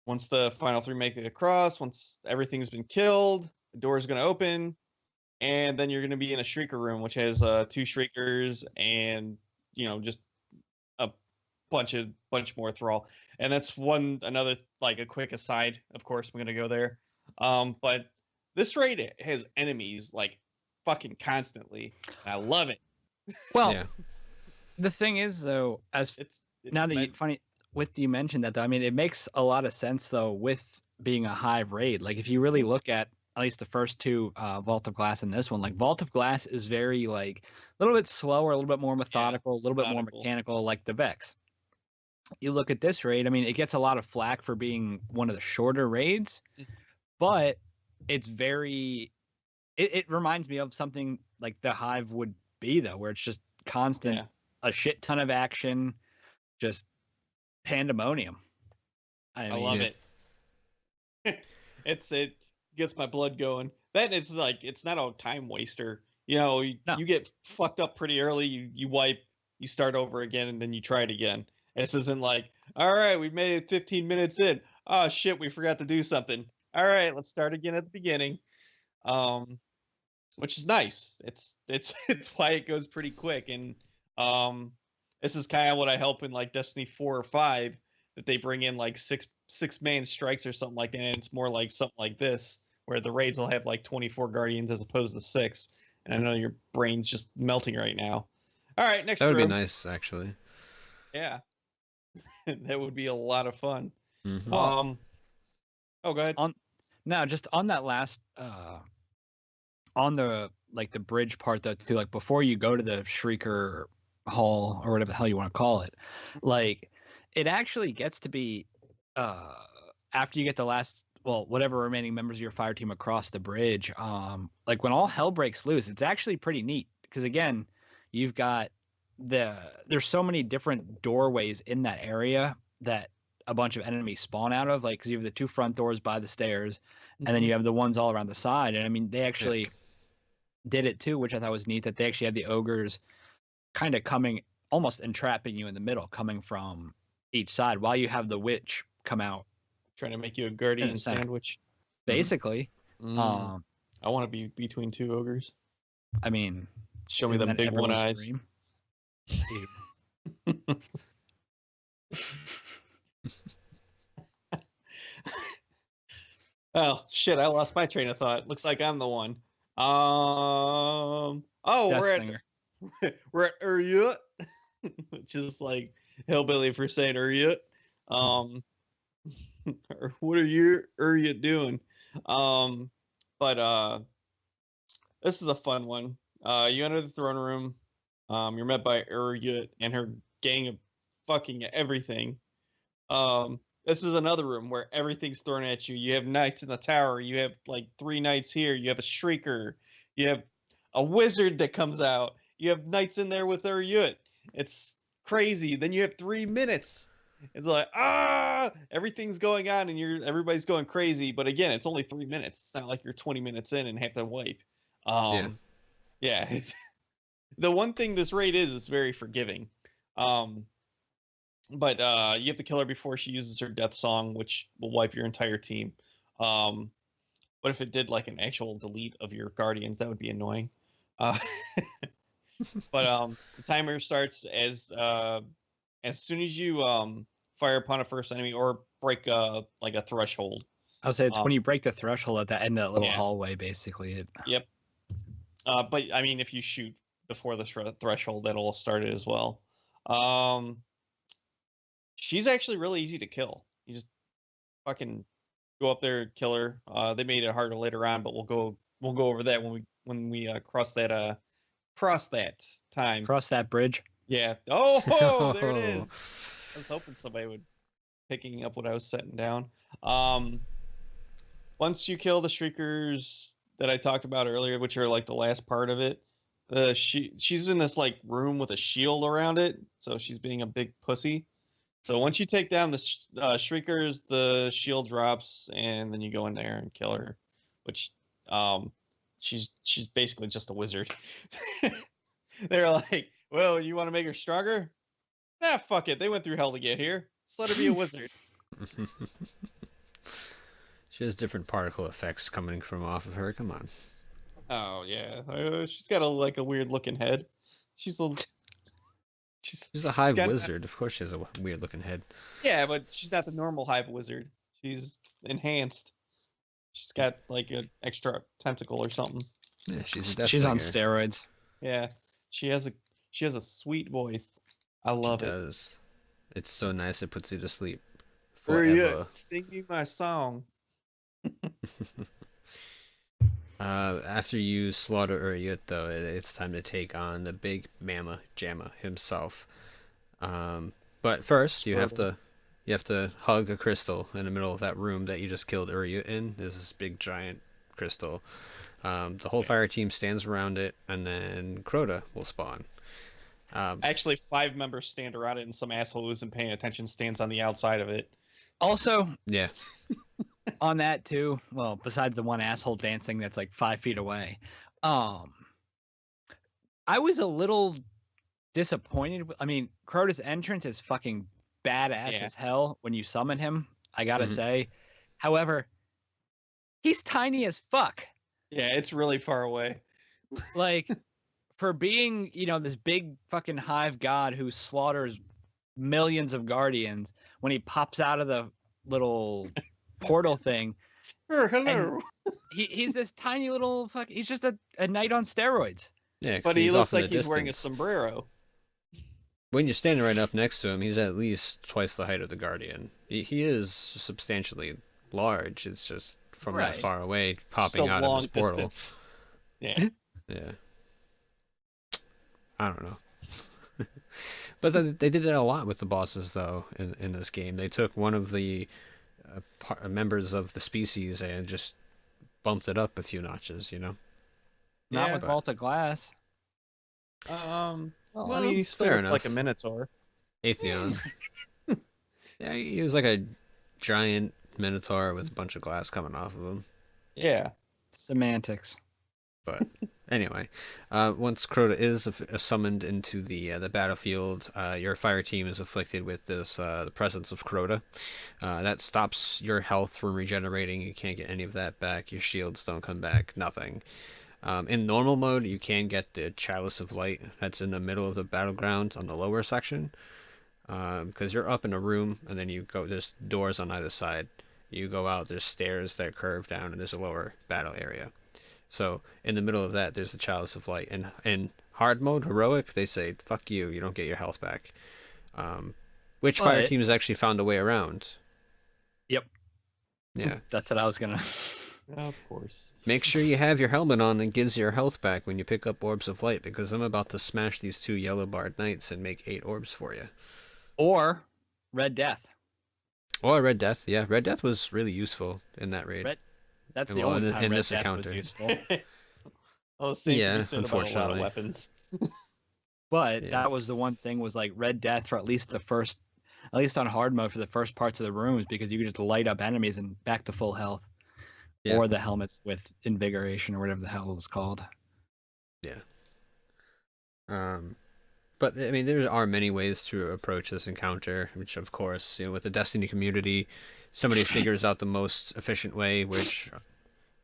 Once the final 3 make it across, once everything's been killed, the door is going to open. And then you're going to be in a Shrieker room, which has 2 Shriekers and, just a bunch more Thrall. And that's another, like, a quick aside. Of course, I'm going to go there. But this raid has enemies, like, fucking constantly. And I love it. Well, the thing is, though, with you mentioned that, though, I mean, it makes a lot of sense, though, with being a hive raid. Like, if you really look at least the first 2, Vault of Glass and this one, like, Vault of Glass is very, like, a little bit slower, a little bit more methodical, a little bit more mechanical, like the Vex. You look at this raid, I mean, it gets a lot of flack for being one of the shorter raids, but it's very... It reminds me of something like the Hive would be, though, where it's just constant, a shit ton of action, just pandemonium. I love it. It gets my blood going. Then it's like, it's not a time waster. You get fucked up pretty early, you wipe, you start over again, and then you try it again. This isn't like, all right, we made it 15 minutes in. Oh shit, we forgot to do something. All right, let's start again at the beginning. Which is nice. It's why it goes pretty quick. And this is kind of what I help in like Destiny 4 or 5, that they bring in like six-man strikes or something like that. And it's more like something like this, where the raids will have like 24 Guardians as opposed to 6. And I know your brain's just melting right now. All right, next That would room. be nice, actually. Yeah. That would be a lot of fun. Mm-hmm. Oh, go ahead. Just on that last on the like the bridge part though too, like before you go to the Shrieker Hall or whatever the hell you want to call it, like it actually gets to be after you get the last whatever remaining members of your fire team across the bridge, like when all hell breaks loose, it's actually pretty neat because again, you've got there's so many different doorways in that area that a bunch of enemies spawn out of, like because you have the two front doors by the stairs, and then you have the ones all around the side. And I mean, they actually did it too, which I thought was neat, that they actually had the ogres kind of coming, almost entrapping you in the middle, coming from each side, while you have the witch come out, trying to make you a guardian sandwich. Basically. I want to be between two ogres. I mean, show me them big one eyes. Oh shit! I lost my train of thought. Looks like I'm the one. We're at Uryut, which is like hillbilly for saying Uryut. What are you Uryut doing? But this is a fun one. You enter the throne room. You're met by Uryut and her gang of fucking everything. This is another room where everything's thrown at you. You have knights in the tower. You have like 3 knights here. You have a shrieker. You have a wizard that comes out. You have knights in there with Uryut. It's crazy. Then you have 3 minutes. It's like everything's going on and everybody's going crazy. But again, it's only 3 minutes. It's not like you're 20 minutes in and have to wipe. Yeah. The one thing this raid is very forgiving. But you have to kill her before she uses her death song, which will wipe your entire team. What if it did like an actual delete of your guardians? That would be annoying. But the timer starts as soon as you fire upon a first enemy or break like a threshold. I would say it's when you break the threshold at the end of that little hallway, basically. Yep. But I mean, if you shoot before the threshold, that'll start it as well. She's actually really easy to kill. You just fucking go up there, kill her. They made it harder later on, but we'll go over that when we cross that time. Cross that bridge. Yeah. Oh, there it is. I was hoping somebody would picking up what I was setting down. Once you kill the shriekers that I talked about earlier, which are like the last part of it, she's in this like room with a shield around it, so she's being a big pussy. So once you take down the shriekers, the shield drops, and then you go in there and kill her, which she's basically just a wizard. They're like, well, you want to make her stronger? Nah, fuck it. They went through hell to get here. Just let her be a wizard. She has different particle effects coming from off of her. Come on. Oh yeah, she's got a weird looking head. She's a hive wizard. Of course she has a weird looking head. Yeah, but she's not the normal hive wizard. She's enhanced. She's got like an extra tentacle or something. Yeah, she's on steroids. Yeah, she has a sweet voice. I love it. She does. It's so nice. It puts you to sleep forever. Sing me my song. After you slaughter Uryut, though, it's time to take on the big Mama Jamma himself. But first, you have to hug a crystal in the middle of that room that you just killed Uryut in. There's this big giant crystal. The whole fire team stands around it, and then Crota will spawn. Actually, 5 members stand around it, and some asshole who isn't paying attention stands on the outside of it. Also, yeah. On that too, well, besides the one asshole dancing that's like 5 feet away, I was a little disappointed. I mean, Crota's entrance is fucking badass as hell when you summon him, I gotta say. However, he's tiny as fuck. Yeah, it's really far away. Like, for being, this big fucking hive god who slaughters millions of guardians, when he pops out of the little portal thing. Hello. He's this tiny little he's just a knight on steroids. Yeah, but he looks like he's wearing a sombrero. when you're standing right up next to him, he's at least twice the height of the Guardian. He is substantially large. It's just from that far away, popping out of his portal. Distance. Yeah. Yeah. I don't know. But they did it a lot with the bosses, though, in this game. They took one of the members of the species and just bumped it up a few notches, you know? Not with Vault of Glass. Well, I mean, he's still like a Minotaur. Atheon. Yeah, he was like a giant Minotaur with a bunch of glass coming off of him. Yeah. Semantics. But anyway, once Crota is summoned into the battlefield, your fire team is afflicted with this the presence of Crota. That stops your health from regenerating. You can't get any of that back. Your shields don't come back. Nothing. In normal mode, you can get the Chalice of Light that's in the middle of the battleground on the lower section. Because you're up in a room, and then you go. There's doors on either side. You go out. There's stairs that curve down, and there's a lower battle area. So in the middle of that, there's the Chalice of Light. And in hard mode, heroic, they say, "Fuck you! You don't get your health back." Which fire team has actually found a way around? Yep. Yeah. That's what I was gonna. Of course. Make sure you have your helmet on and gives your health back when you pick up Orbs of Light, because I'm about to smash these 2 yellow barred knights and make 8 orbs for you. Or Red Death. Or Red Death, yeah. Red Death was really useful in that raid. That's the only time in Red this Death encounter. was useful. Well, yeah, unfortunately. About a lot of weapons. But that was the one thing was like Red Death for at least on hard mode for the first parts of the rooms, because you could just light up enemies and back to full health. Yeah. Or the helmets with invigoration or whatever the hell it was called. Yeah. But I mean, there are many ways to approach this encounter, which of course, you know, with the Destiny community, somebody figures out the most efficient way, which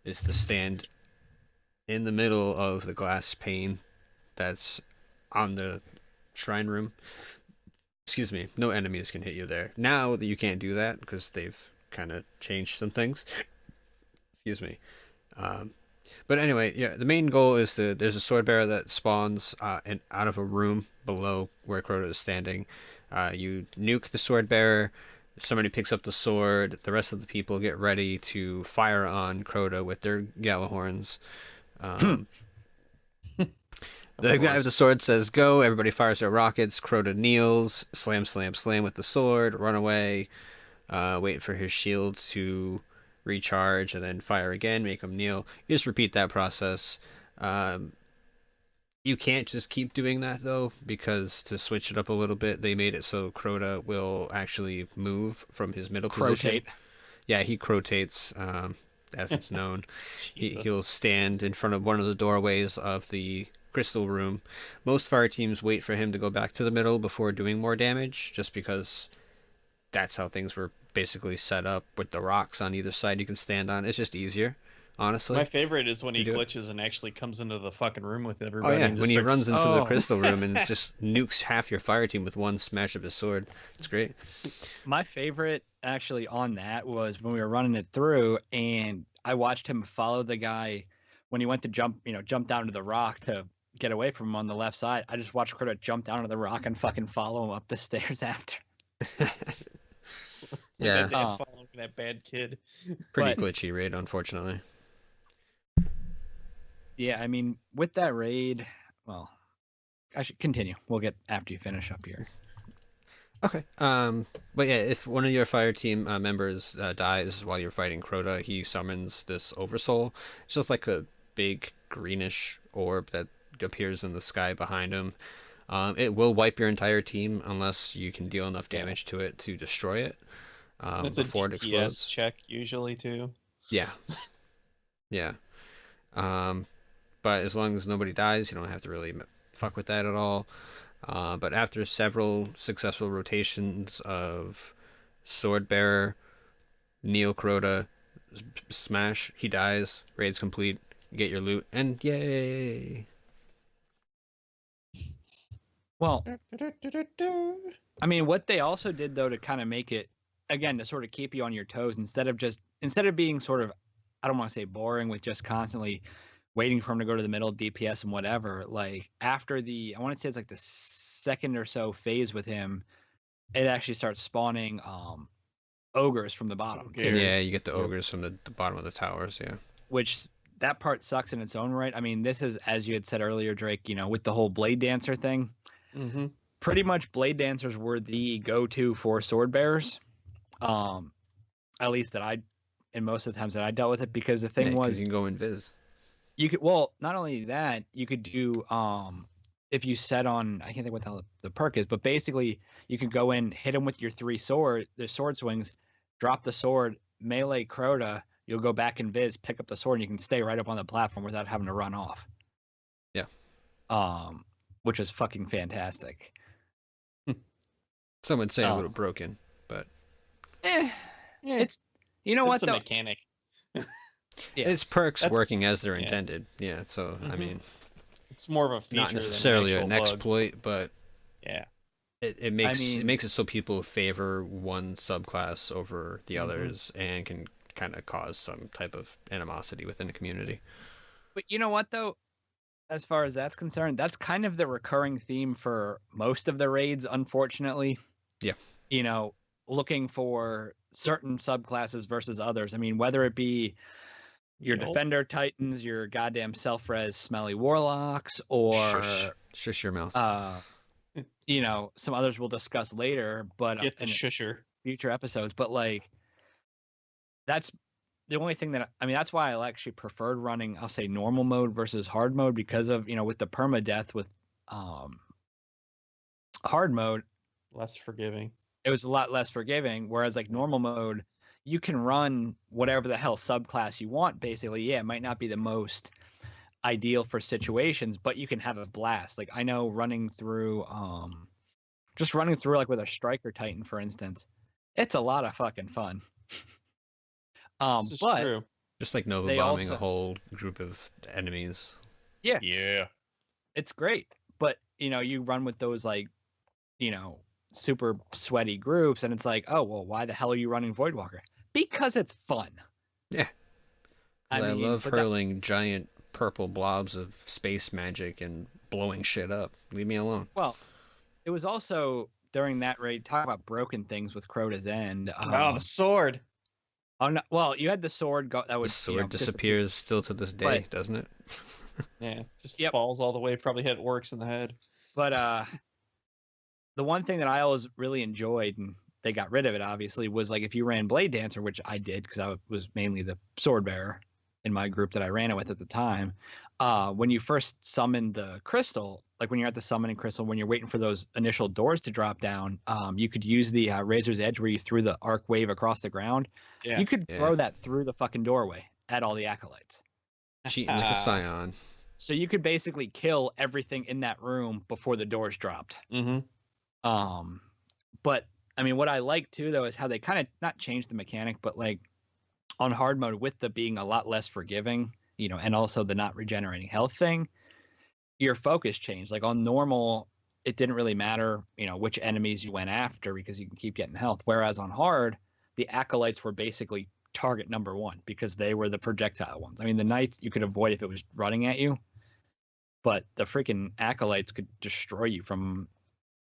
is to stand in the middle of the glass pane that's on the shrine room. Excuse me, no enemies can hit you there. Now that you can't do that because they've kind of changed some things. Excuse me. But anyway, yeah, the main goal is there's a sword bearer that spawns out of a room below where Crota is standing. You nuke the sword bearer. Somebody picks up the sword. The rest of the people get ready to fire on Crota with their Gallahorns. The guy with the sword says go. Everybody fires their rockets. Crota kneels. Slam, slam, slam with the sword. Run away. Wait for his shield to recharge, and then fire again, make him kneel. You just repeat that process. You can't just keep doing that though, because to switch it up a little bit, they made it so Crota will actually move from his middle position. Yeah, he crotates, as it's known. He'll stand in front of one of the doorways of the crystal room. Most fire teams wait for him to go back to the middle before doing more damage, just because that's how things were basically set up with the rocks on either side you can stand on. It's just easier, honestly. My favorite is when he glitches and actually comes into the fucking room with everybody. Oh yeah, when he runs into the crystal room and just nukes half your fire team with one smash of his sword. It's great. My favorite actually on that was when we were running it through and I watched him follow the guy when he went to jump down to the rock to get away from him on the left side. I just watched Crota jump down to the rock and fucking follow him up the stairs after. Yeah, following that bad kid. Pretty glitchy raid, unfortunately. Yeah, I mean, with that raid, well, I should continue. We'll get after you finish up here. Okay. But yeah, if one of your fire team members dies while you're fighting Crota, he summons this Oversoul. It's just like a big greenish orb that appears in the sky behind him. It will wipe your entire team unless you can deal enough damage to it to destroy it. It's before a it explodes. check usually too. Yeah. Yeah. But as long as nobody dies, you don't have to really fuck with that at all. But after several successful rotations of Swordbearer, Kneel Crota, smash, he dies, raid's complete, you get your loot, and yay! Well, I mean, what they also did though to kind of make it, again, to sort of keep you on your toes, instead of being sort of, I don't want to say boring with just constantly waiting for him to go to the middle, DPS and whatever, like after I want to say it's like the second or so phase with him, it actually starts spawning ogres from the bottom. Yeah, you get the ogres from the bottom of the towers. Yeah, which that part sucks in its own right. I mean, this is, as you had said earlier, Drake. With the whole blade dancer thing. Mm-hmm. Pretty much, blade dancers were the go-to for sword bearers. At least in most of the times that I dealt with it, because the thing was, you can go invis. You could, not only that, you could do if you set on, I can't think what the perk is, but basically you could go in, hit him with your the sword swings, drop the sword, melee Crota, you'll go back in Viz, pick up the sword, and you can stay right up on the platform without having to run off. Yeah. Which is fucking fantastic. Some would say a little broken, but it's what, a mechanic. It's perks working as they're intended. Yeah, so I mean, it's more of a feature, not necessarily than an exploit, but yeah, it makes it makes it so people favor one subclass over the others, and can kind of cause some type of animosity within the community. But you know what, though, as far as that's concerned, that's kind of the recurring theme for most of the raids, unfortunately. Yeah. Looking for certain subclasses versus others. I mean, whether it be your defender titans, your goddamn self-res smelly warlocks, or shush your mouth. Some others we'll discuss later, but get the shusher future episodes. But like, that's the only thing that's why I actually preferred running, I'll say, normal mode versus hard mode, because of with the permadeath with hard mode, less forgiving. It was a lot less forgiving, whereas like normal mode, you can run whatever the hell subclass you want, basically. Yeah, it might not be the most ideal for situations, but you can have a blast. Like, I know running through like with a striker titan, for instance, it's a lot of fucking fun. But true. Just like Nova bombing a whole group of enemies. Yeah, it's great. But you run with those like super sweaty groups, and it's like, oh well, why the hell are you running Voidwalker? Because it's fun. Yeah. I love hurling giant purple blobs of space magic and blowing shit up. Leave me alone. Well, it was also during that raid, talk about broken things with Crota's End. The sword. Oh no! Well, you had the sword that would. The sword disappears still to this day, doesn't it? Yeah, just falls all the way. Probably hit orcs in the head. But the one thing that I always really enjoyed, and they got rid of it, obviously, was like if you ran Blade Dancer, which I did because I was mainly the sword bearer in my group that I ran it with at the time. When you first summoned the crystal, like when you're at the summoning crystal, when you're waiting for those initial doors to drop down, you could use the Razor's Edge where you threw the arc wave across the ground. Yeah. You could throw that through the fucking doorway at all the acolytes. Cheating like a scion. So you could basically kill everything in that room before the doors dropped. Mm-hmm. But I mean, what I like too, though, is how they kind of not changed the mechanic, but like on hard mode, with the being a lot less forgiving, and also the not regenerating health thing, your focus changed. Like on normal, it didn't really matter, which enemies you went after because you can keep getting health. Whereas on hard, the acolytes were basically target number one because they were the projectile ones. I mean, the knights you could avoid if it was running at you, but the freaking acolytes could destroy you from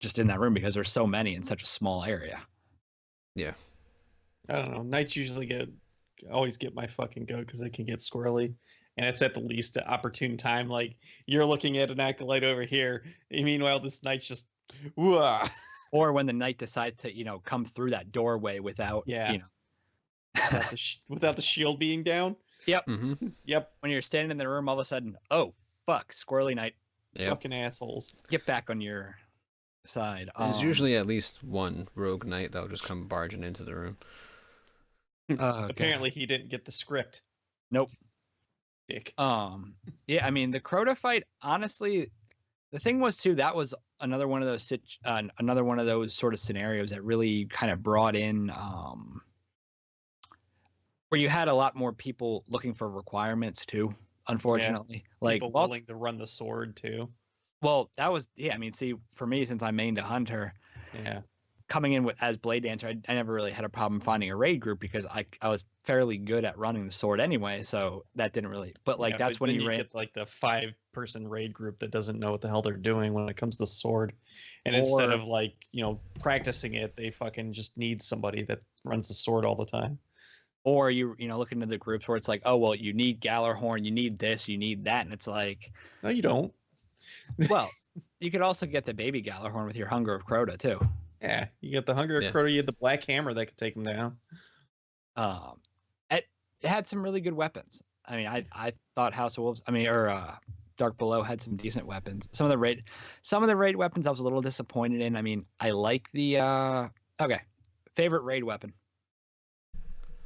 just in that room because there's so many in such a small area. Yeah. I don't know. Knights usually always get my fucking goat because they can get squirrely. And it's at the least opportune time. Like, you're looking at an acolyte over here. And meanwhile, this knight's just, whoa. Or when the knight decides to, come through that doorway without, without the shield being down. Yep. Mm-hmm. Yep. When you're standing in the room, all of a sudden, oh, fuck, squirrely knight. Yep. Fucking assholes. Get back on your side. There's usually at least one rogue knight that'll just come barging into the room. Apparently he didn't get the script. Nope. Dick. Yeah, I mean the Crota fight, honestly, the thing was too, that was another one of those sort of scenarios that really kind of brought in where you had a lot more people looking for requirements too, unfortunately. Yeah, people willing to run the sword too. Well, that was, I mean, see, for me, since I mained a hunter, coming in as Blade Dancer, I never really had a problem finding a raid group because I was fairly good at running the sword anyway, so that didn't really. But like that's when you get like the 5% 5-person raid group that doesn't know what the hell they're doing when it comes to sword, and instead of like practicing it, they fucking just need somebody that runs the sword all the time. Or you look into the groups where it's like, oh well, you need Gallarhorn, you need this, you need that, and it's like, no, you don't. Well, you could also get the baby Gallarhorn with your Hunger of Crota too. Yeah, you get the Hunger of Crota, you get the Black Hammer that could take them down. It had some really good weapons. I mean, I thought House of Wolves, Dark Below had some decent weapons. Some of the raid weapons I was a little disappointed in. I mean, I like the favorite raid weapon.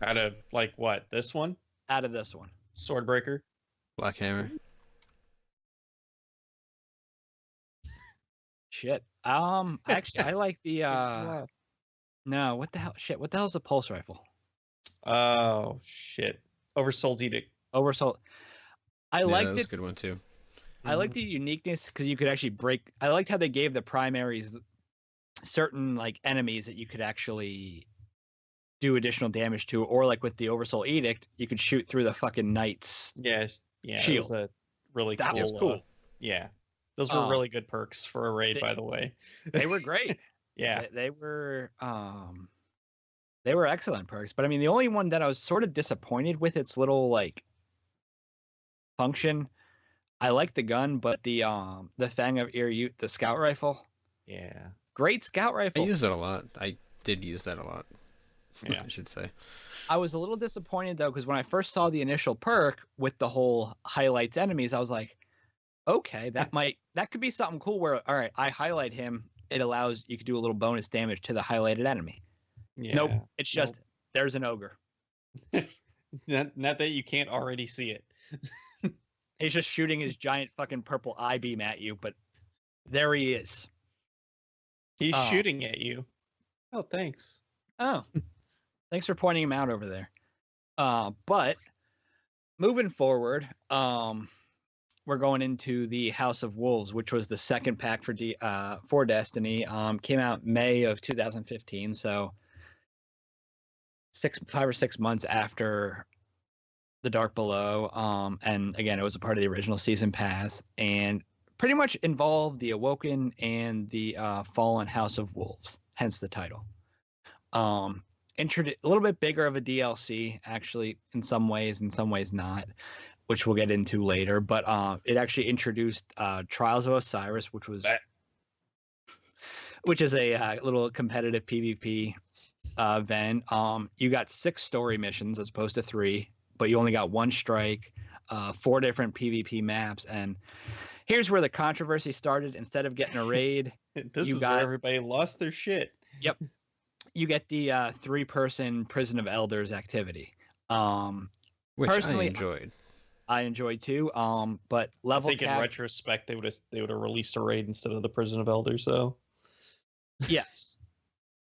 Out of like what? This one? Out of this one. Swordbreaker. Black Hammer. Shit. Actually, I like the no. What the hell? Shit. What the hell is a pulse rifle? Oh shit. Oversoul's Edict. Oversoul. I liked that's it. A good one too. I like the uniqueness because you could actually break. I liked how they gave the primaries certain like enemies that you could actually do additional damage to, or like with the Oversoul Edict, you could shoot through the fucking knight's shield. That was really that cool. was cool. Yeah, those were really good perks for a raid, by the way. They were great. Yeah, they were excellent perks. But I mean, the only one that I was sort of disappointed with its little like function. I like the gun, but the Fang of Ir-Yût, the scout rifle. Yeah, great scout rifle. I use it a lot. I did use that a lot. Yeah, I should say. I was a little disappointed though, because when I first saw the initial perk with the whole highlights enemies, I was like, okay, that could be something cool where, all right, I highlight him. It allows you could do a little bonus damage to the highlighted enemy. Yeah. Nope. It's just there's an ogre. not that you can't already see it. He's just shooting his giant fucking purple eye beam at you, but there he is. He's shooting at you. Oh, thanks. Oh, thanks for pointing him out over there. But moving forward, we're going into the House of Wolves, which was the second pack for Destiny. Came out May of 2015, so 5 or 6 months after the Dark Below. And again, it was a part of the original season pass, and pretty much involved the Awoken and the Fallen House of Wolves, hence the title. A little bit bigger of a DLC, actually, in some ways not, which we'll get into later. But it actually introduced Trials of Osiris, which is a little competitive PvP event. You got 6 story missions as opposed to 3, but you only got 1 strike, 4 different PvP maps, and here's where the controversy started. Instead of getting a raid, where everybody lost their shit. Yep. You get the 3-person Prison of Elders activity. Which personally, I enjoyed. I enjoyed too. But level I think in retrospect they would have released a raid instead of the Prison of Elders, so yes.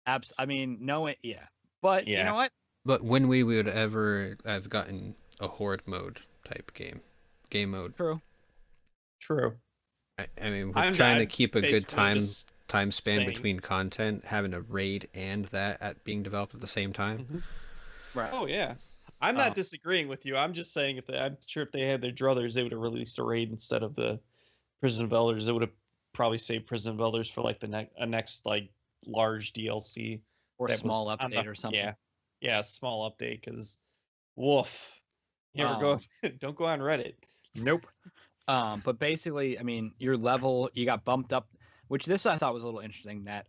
I mean, yeah. But you know what? But when we would ever have gotten a horde mode type game mode. True. I mean, we're trying to keep a good time span between content, having a raid and that at being developed at the same time. Mm-hmm. Right. Oh yeah, I'm not disagreeing with you. I'm just saying I'm sure if they had their druthers, they would have released a raid instead of the Prison of Elders. It would have probably saved Prison of Elders for like the next like large DLC or small update or something. Yeah, small update, because woof. Don't go on Reddit. Nope. But basically, I mean, your level, you got bumped up, which this I thought was a little interesting, that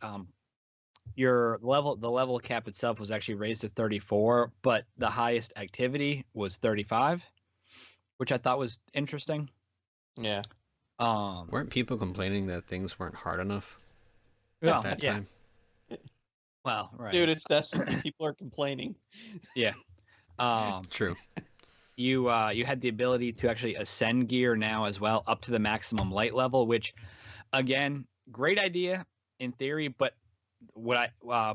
the level cap itself was actually raised to 34, but the highest activity was 35, which I thought was interesting. Yeah. Weren't people complaining that things weren't hard enough at that time? Well, right. Dude, it's Destiny. People are complaining. Yeah. True. You had the ability to actually ascend gear now as well, up to the maximum light level, which, again, great idea in theory, but but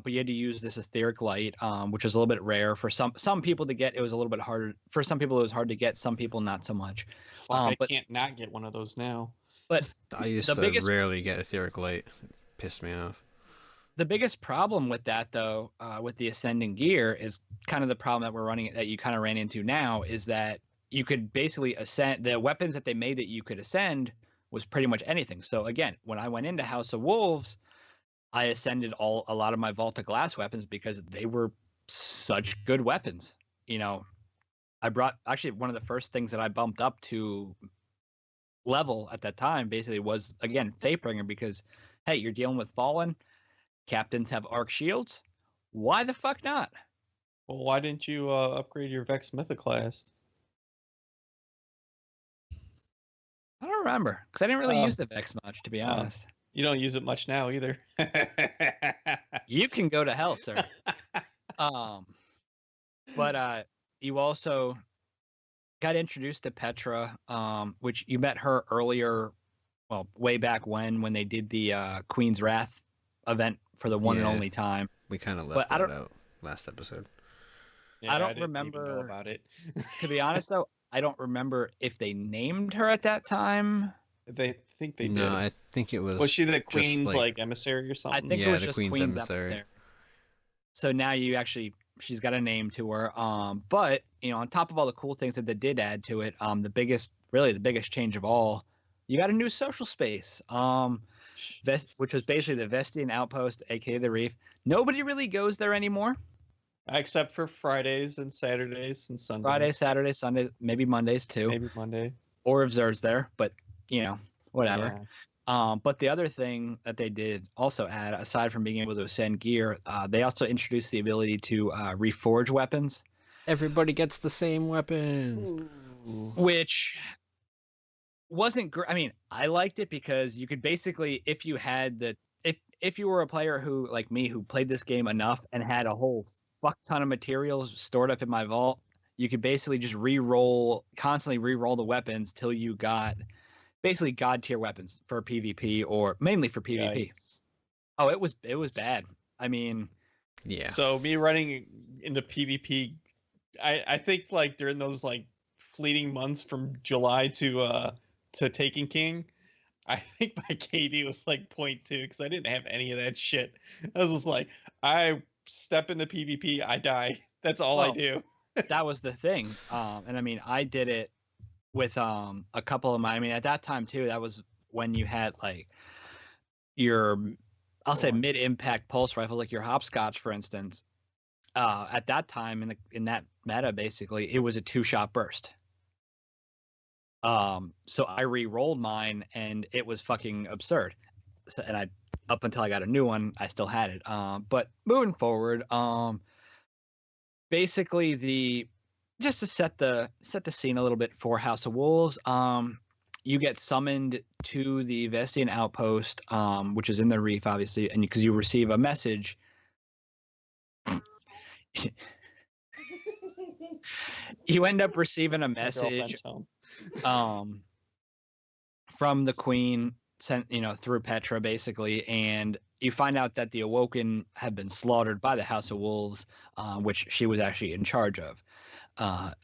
you had to use this etheric light, which is a little bit rare for some people to get. It was a little bit harder for some people. It was hard to get. Some people not so much. I can't not get one of those now. But I used to rarely get etheric light. It pissed me off. The biggest problem with that, though, with the ascending gear, is kind of the problem that we're running, that you kind of ran into now, is that you could basically ascend. The weapons that they made that you could ascend was pretty much anything. So again, when I went into House of Wolves, I ascended a lot of my Vault of Glass weapons because they were such good weapons. You know, I brought actually one of the first things that I bumped up to level at that time basically was, again, Fatebringer, because hey, you're dealing with Fallen, captains have arc shields. Why the fuck not? Well, why didn't you upgrade your Vex Mythoclast? I don't remember because I didn't really use the Vex much, to be honest. You don't use it much now either. You can go to hell, sir. But you also got introduced to Petra, which you met her earlier, well, way back when they did the Queen's Wrath event for the one and only time. We kind of left that out last episode. Yeah, I don't remember even know about it. To be honest, though, I don't remember if they named her at that time. They think they did. No, I think it was. Was she the Queen's like emissary or something? I think it was just Queen's emissary. So now she's got a name to her. But you know, on top of all the cool things that they did add to it, the biggest change of all, you got a new social space. Which was basically the Vestian Outpost, aka the Reef. Nobody really goes there anymore. Except for Fridays and Saturdays and Sundays. Fridays, Saturdays, Sundays, maybe Mondays too. Maybe Monday. Or if Zer's there, but you know, whatever. Yeah. But the other thing that they did also add, aside from being able to ascend gear, they also introduced the ability to reforge weapons. Everybody gets the same weapon. Ooh. Which wasn't great. I mean, I liked it because you could basically, if you had if you were a player who, like me, who played this game enough and had a whole fuck ton of materials stored up in my vault, you could basically just constantly re-roll the weapons till you got basically god tier weapons for PvP, or mainly for PvP. Yikes. Oh, it was bad. I mean, yeah. So me running into PvP, I think like during those like fleeting months from July to Taken King, I think my KD was like 0.2 because I didn't have any of that shit. I was just like, I step into PvP, I die. That's all I do. That was the thing. And I mean, I did it with a couple of my, I mean, at that time too, that was when you had like your, I'll say mid-impact pulse rifle, like your hopscotch, for instance. At that time in that meta, basically, it was a 2-shot burst. So I re-rolled mine and it was fucking absurd. So, and up until I got a new one, I still had it. But moving forward, basically just to set the scene a little bit for House of Wolves, you get summoned to the Vestian Outpost, which is in the Reef, obviously, and because you receive a message. You end up receiving a message from the Queen, sent through Petra, basically, and you find out that the Awoken have been slaughtered by the House of Wolves, which she was actually in charge of.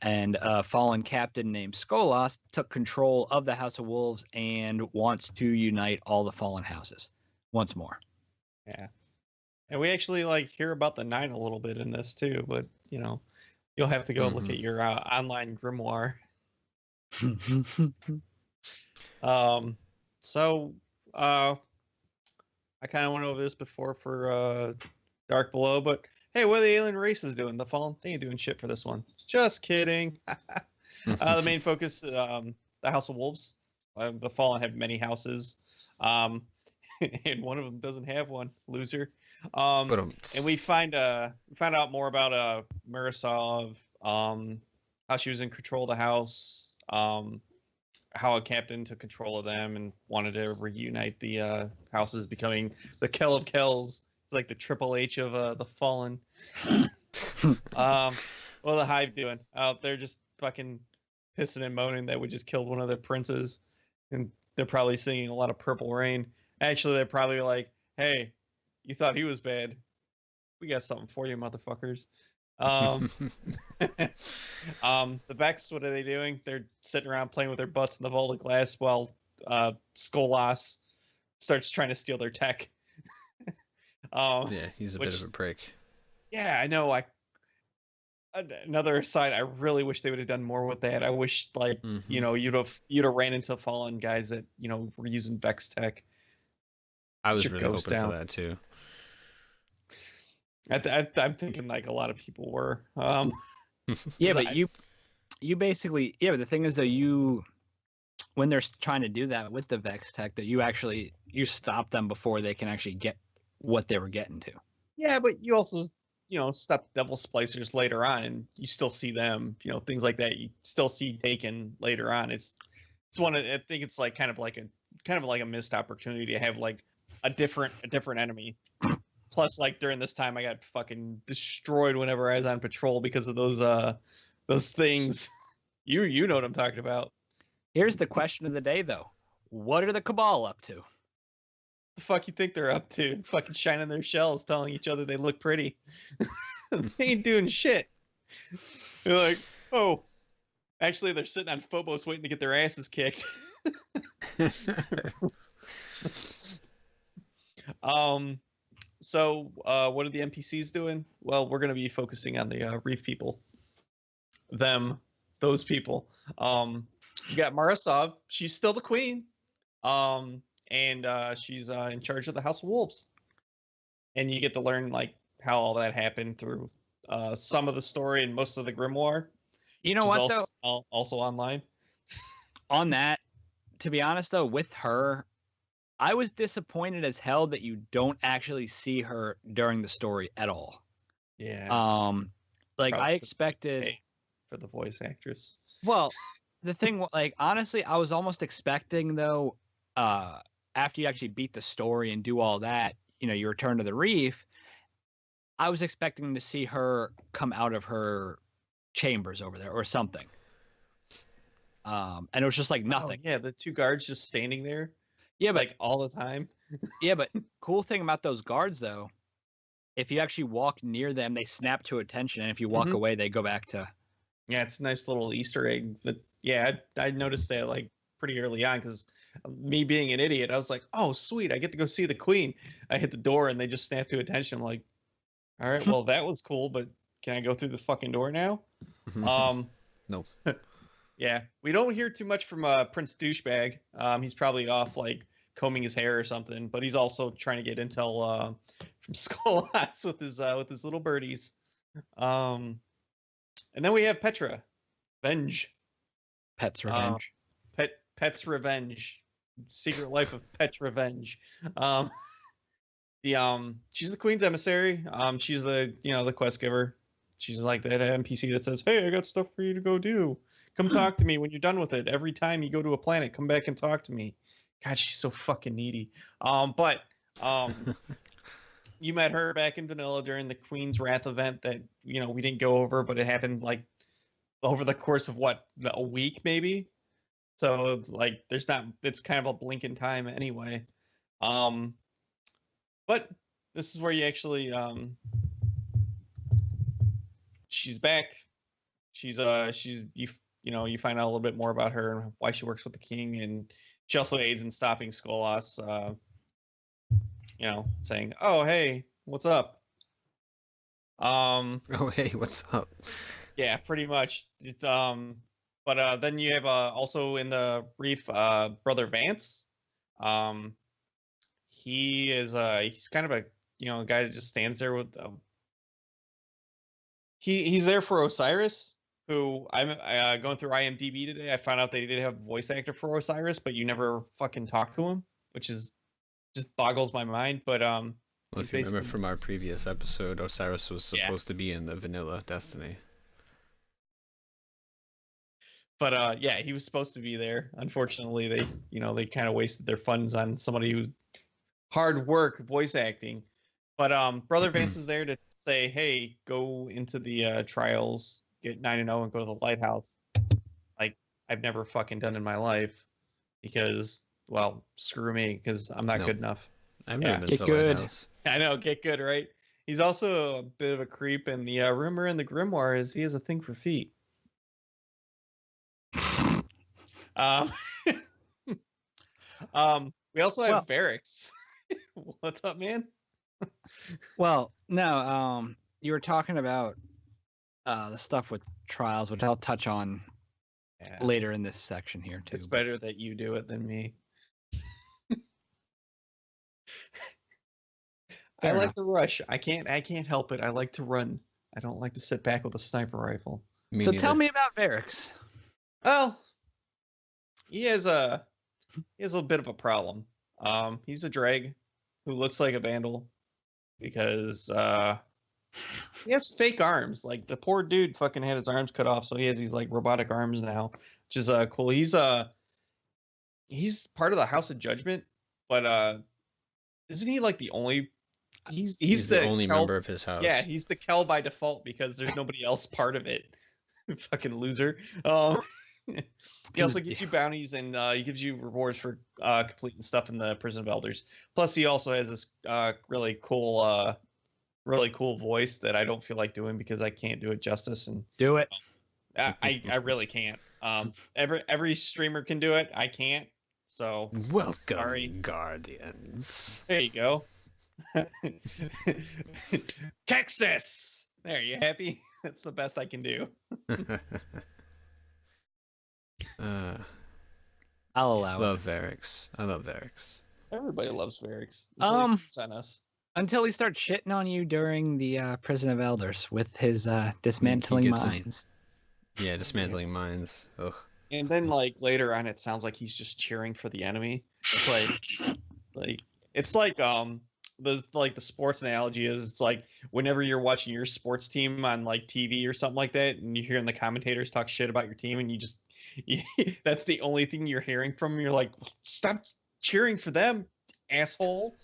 And a fallen captain named Skolas took control of the House of Wolves and wants to unite all the fallen houses once more. Yeah. And we actually hear about the 9 a little bit in this too, but you'll have to go look at your online grimoire. So I kind of went over this before for Dark Below, but hey, what are the alien races doing? The Fallen, they ain't doing shit for this one. Just kidding. The main focus, the House of Wolves. The Fallen have many houses, and one of them doesn't have one. Loser. And we find out more about Marisov, how she was in control of the house, how a captain took control of them and wanted to reunite the houses, becoming the Kell of Kells. It's like the Triple H of the Fallen. What are the Hive doing? They're just fucking pissing and moaning that we just killed one of their princes, and they're probably singing a lot of Purple Rain. Actually, they're probably like, "Hey, you thought he was bad? We got something for you, motherfuckers." The Vex, what are they doing? They're sitting around playing with their butts in the Vault of Glass while Skolas starts trying to steal their tech. Yeah, he's a bit of a prick. Yeah, I know. another aside, I really wish they would have done more with that. I wish, like, you'd have ran into fallen guys that were using Vex tech. I was really hoping for that too. I'm thinking like a lot of people were. Yeah, but you basically, yeah. But the thing is, though, when they're trying to do that with the Vex tech, that you stop them before they can actually get what they were getting to. Yeah, but you also stop Devil Splicers later on, and you still see them. Things like that. You still see Taken later on. It's one of, I think it's like kind of like a missed opportunity to have like a different enemy. Plus, like during this time, I got fucking destroyed whenever I was on patrol because of those things. You know what I'm talking about. Here's the question of the day, though: what are the Cabal up to? The fuck you think they're up to? Fucking shining their shells, telling each other they look pretty. They ain't doing shit. They're like, oh, actually, they're sitting on Phobos waiting to get their asses kicked. So, what are the NPCs doing? Well, we're going to be focusing on the Reef people. Those people. You got Marasov. She's still the queen. And she's in charge of the House of Wolves. And you get to learn like how all that happened through some of the story and most of the grimoire. You know what, though? Also online. On that, to be honest, though, with her, I was disappointed as hell that you don't actually see her during the story at all. Yeah. Like I expected for the voice actress. Well, the thing, like, honestly, I was almost expecting, though, after you actually beat the story and do all that, you return to the Reef, I was expecting to see her come out of her chambers over there or something. And it was just like nothing. Oh, yeah, the two guards just standing there. Yeah, but like all the time. Yeah, but cool thing about those guards, though, if you actually walk near them, they snap to attention, and if you walk away, they go back to. Yeah, it's a nice little Easter egg. I noticed that like pretty early on because me being an idiot, I was like, oh sweet, I get to go see the queen. I hit the door and they just snap to attention. I'm like, all right, well that was cool, but can I go through the fucking door now? No. Yeah, we don't hear too much from Prince Douchebag. He's probably off like combing his hair or something, but he's also trying to get intel from Skolas with his little birdies. And then we have Petra, Venge, Pet's Revenge, Pet's Revenge, Secret Life of Pet's Revenge. She's the queen's emissary. She's the quest giver. She's like that NPC that says, "Hey, I got stuff for you to go do. Come talk to me when you're done with it. Every time you go to a planet, come back and talk to me." God, she's so fucking needy. You met her back in Vanilla during the Queen's Wrath event that we didn't go over, but it happened like over the course of a week maybe. So it's like it's kind of a blink in time anyway. But this is where you actually she's back. You find out a little bit more about her and why she works with the king, and she also aids in stopping Skolas. Saying, "Oh hey, what's up?" Oh hey, what's up? Yeah, pretty much. It's but then you have also in the Reef Brother Vance. He is he's kind of a a guy that just stands there with he's there for Osiris, who I'm going through IMDb today. I found out they did have a voice actor for Osiris, but you never fucking talk to him, which is just boggles my mind. But well, if you remember from our previous episode, Osiris was supposed to be in the vanilla Destiny. But yeah, he was supposed to be there. Unfortunately, they kind of wasted their funds on somebody who hard work voice acting. But Brother Vance is there to say, hey, go into the trials, get 9-0, and go to the lighthouse. Like I've never fucking done in my life, because well, screw me, because I'm not good enough. I've never been to the lighthouse. I know, get good, right? He's also a bit of a creep, and the rumor in the grimoire is he has a thing for feet. We also have Barracks. What's up, man? Well, no, you were talking about the stuff with trials, which I'll touch on later in this section here too. It's better that you do it than me. I like to rush. I can't help it. I like to run. I don't like to sit back with a sniper rifle. So tell me about Varix. Well, he has a bit of a problem. He's a drag who looks like a vandal because he has fake arms. Like the poor dude fucking had his arms cut off, so he has these like robotic arms now, which is cool. He's part of the House of Judgment, but isn't he like the only? He's the only Kel, member of his house. Yeah, he's the Kel by default because there's nobody else part of it. Fucking loser. He also gives you bounties and he gives you rewards for completing stuff in the Prison of Elders. Plus, he also has this really cool voice that I don't feel like doing because I can't do it justice. And do it. I really can't. Every streamer can do it. I can't. So welcome, sorry. Guardians. There you go. Texas. There, you happy? That's the best I can do. I'll allow it. Love Varix. I love Varix. Everybody loves Varix. On until he starts shitting on you during the Prison of Elders with his dismantling mines. Yeah, dismantling mines. Ugh. And then like later on, it sounds like he's just cheering for the enemy. It's like the sports analogy is it's like whenever you're watching your sports team on like TV or something like that, and you're hearing the commentators talk shit about your team, and that's the only thing you're hearing from them. You're like, stop cheering for them, asshole.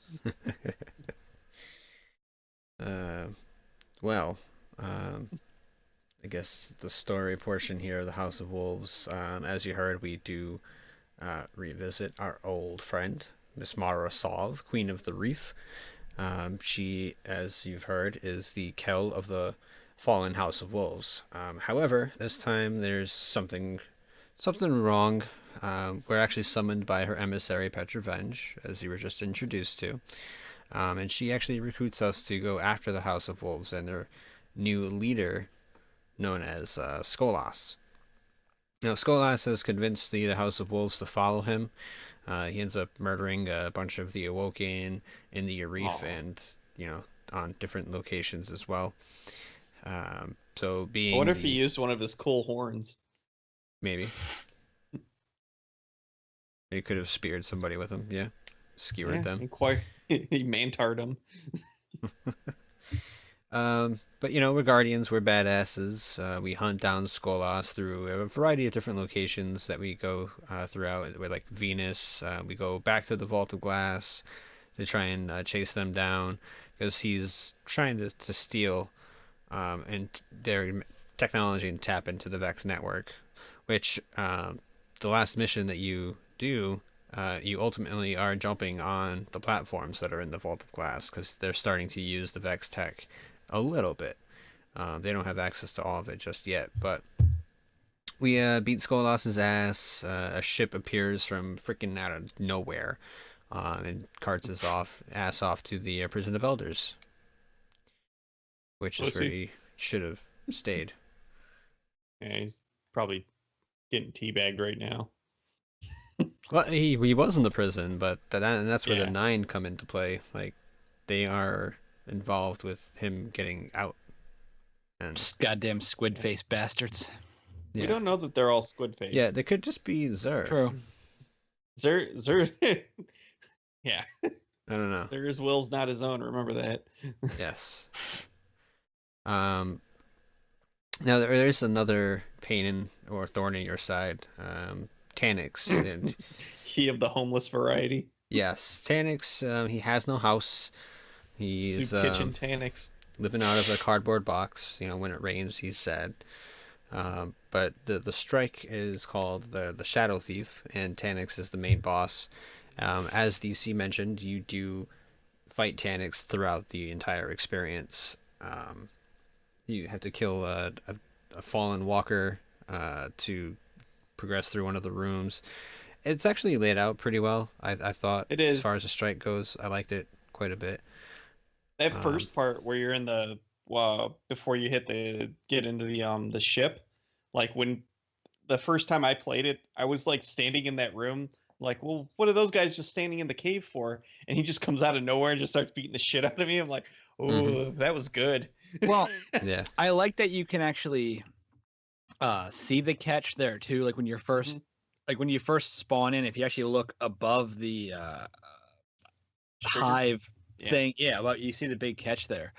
I guess the story portion here of the House of Wolves, as you heard, we do revisit our old friend, Miss Mara Sov, Queen of the Reef. She, as you've heard, is the Kel of the fallen House of Wolves. However, this time there's something wrong. We're actually summoned by her emissary, Petrovenge, as you were just introduced to. And she actually recruits us to go after the House of Wolves and their new leader, known as Skolas. Now, Skolas has convinced the House of Wolves to follow him. He ends up murdering a bunch of the Awoken in the Reef and, on different locations as well. I wonder if he used one of his cool horns. Maybe. He could have speared somebody with them, yeah. Skewered them. He mantarred them. But we're Guardians, we're badasses. We hunt down Skolas through a variety of different locations that we go throughout. We're like Venus. We go back to the Vault of Glass to try and chase them down because he's trying to steal and their technology and tap into the Vex network, which the last mission that you do, you ultimately are jumping on the platforms that are in the Vault of Glass because they're starting to use the Vex tech a little bit. They don't have access to all of it just yet, but we beat Skolas's ass. A ship appears from freaking out of nowhere and carts his ass off to the Prison of Elders, which is where he should have stayed. Yeah, he's probably getting teabagged right now. Well, he was in the prison, but that's where the 9 come into play. Like, they are involved with him getting out. And just goddamn squid face bastards. Yeah. We don't know that they're all squid face. Yeah, they could just be Zer. True. Zer. Yeah. I don't know. Zer's will's not his own. Remember that. Yes. Now there's another pain or thorn in your side. Tanix, and he of the homeless variety. Yes, Tanix. He has no house. He's Soup kitchen Tanix, living out of a cardboard box. When it rains, he's sad. But the strike is called the Shadow Thief, and Tanix is the main boss. As DC mentioned, you do fight Tanix throughout the entire experience. You have to kill a fallen walker to progress through one of the rooms. It's actually laid out pretty well. I thought it is. As far as the strike goes, I liked it quite a bit. That first part where you're in the before you get into the ship. Like when the first time I played it, I was like standing in that room, like, well, what are those guys just standing in the cave for? And he just comes out of nowhere and just starts beating the shit out of me. I'm like, oh, that was good. Well, yeah, I like that you can actually see the catch there too. Like when you're first, like when you first spawn in, if you actually look above the hive thing, well, you see the big catch there.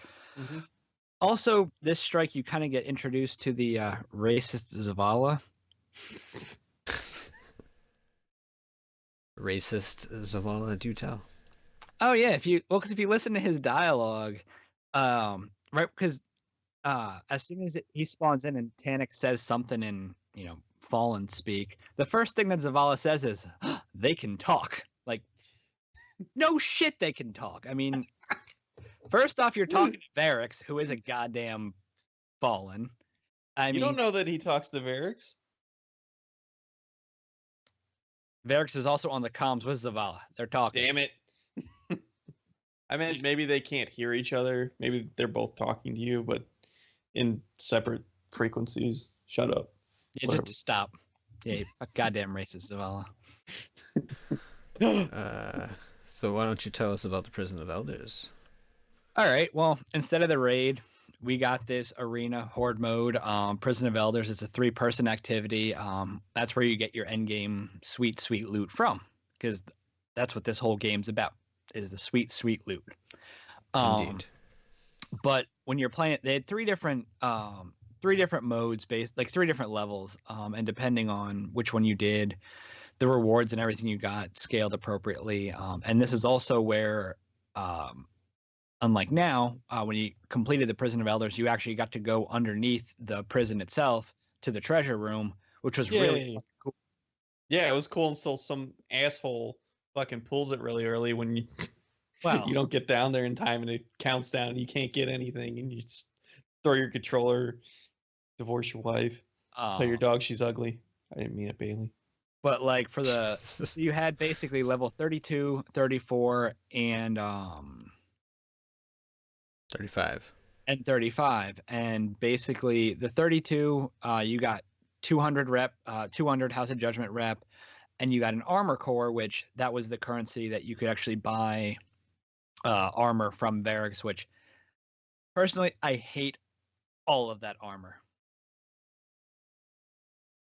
Also, this strike, you kind of get introduced to the racist Zavala. Racist Zavala, do tell. Oh yeah, because if you listen to his dialogue, right, because as soon as he spawns in and Tannic says something in Fallen speak, the first thing that Zavala says is, "They can talk." Like, no shit, they can talk. I mean, first off, you're talking to Varix, who is a goddamn Fallen. You don't know that he talks to Varix? Varix is also on the comms with Zavala. They're talking. Damn it. I meant maybe they can't hear each other. Maybe they're both talking to you, but in separate frequencies. Shut up. Yeah, just stop. Yeah, goddamn racist, Zavala. So why don't you tell us about the Prison of Elders? All right. Well, instead of the raid, we got this arena horde mode. Prison of Elders. It's a 3-person activity. That's where you get your end game sweet loot from, because that's what this whole game's about, is the sweet loot. Indeed. But when you're playing it, they had three different modes, based like 3 different levels, and depending on which one you did, the rewards and everything you got scaled appropriately. And this is also where, unlike now, when you completed the Prison of Elders, you actually got to go underneath the prison itself to the treasure room, which was really cool. Yeah, it was cool until some asshole fucking pulls it really early when you you don't get down there in time and it counts down and you can't get anything and you just throw your controller, divorce your wife, tell your dog she's ugly. I didn't mean it, Bailey. But like for the you had basically level 32, 34, and 35. And 35. And basically the 32, you got 200 rep, 200 House of Judgment rep, and you got an armor core, which that was the currency that you could actually buy armor from Varix, which personally I hate all of that armor.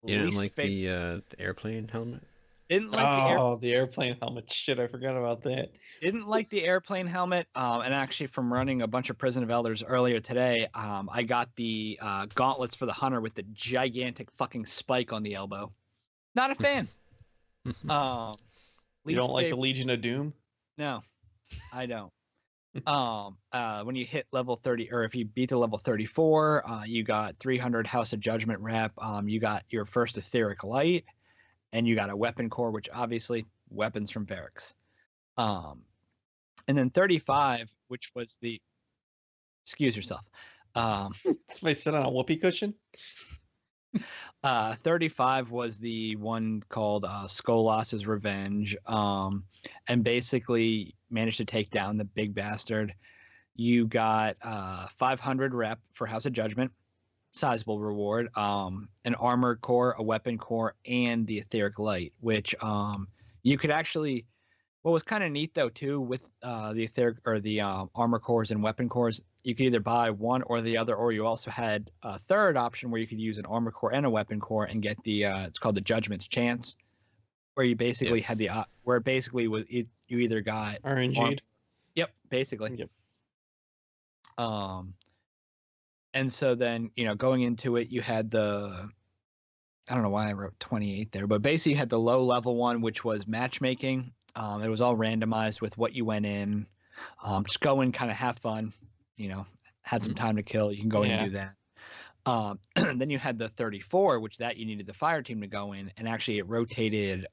You didn't like the airplane helmet? Didn't like the airplane helmet. Shit, I forgot about that. Didn't like the airplane helmet. And actually, from running a bunch of Prison of Elders earlier today, I got the gauntlets for the hunter with the gigantic fucking spike on the elbow. Not a fan. You don't like the Legion of Doom? No, I don't. When you hit level 30, or if you beat the level 34, you got 300 House of Judgment rep. You got your first etheric light, and you got a weapon core, which obviously weapons from Varix. And then 35, which was the excuse yourself. Somebody sit on a whoopee cushion. 35 was the one called Skolas's Revenge, and basically managed to take down the big bastard. You got 500 rep for House of Judgment, sizable reward, an armor core, a weapon core, and the etheric light, which you could actually. What was kind of neat though too with the etheric or the armor cores and weapon cores, you could either buy one or the other, or you also had a third option where you could use an armor core and a weapon core and get the it's called the Judgment's Chance, where you basically had the where it basically was you either got RNG'd. Yep, basically. Yep. And so then going into it, you had the. I don't know why I wrote 28 there, but basically you had the low level one, which was matchmaking. It was all randomized with what you went in. Just go in, kind of have fun. Had some time to kill. You can go in and do that. Then you had the 34, which that you needed the fire team to go in, and actually it rotated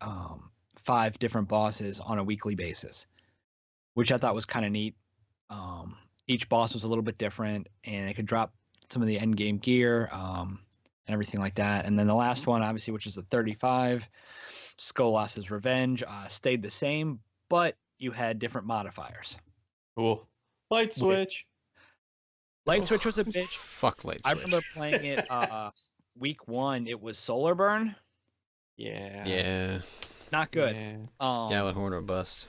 5 different bosses on a weekly basis, which I thought was kind of neat. Each boss was a little bit different, and it could drop some of the end game gear and everything like that. And then the last one, obviously, which is the 35. Skolas's Revenge stayed the same, but you had different modifiers. Cool. Light switch. Light Switch was a bitch. Fuck Light Switch. I remember playing it week 1. It was Solar Burn. Yeah. Not good. Yeah. Gjallarhorn or bust.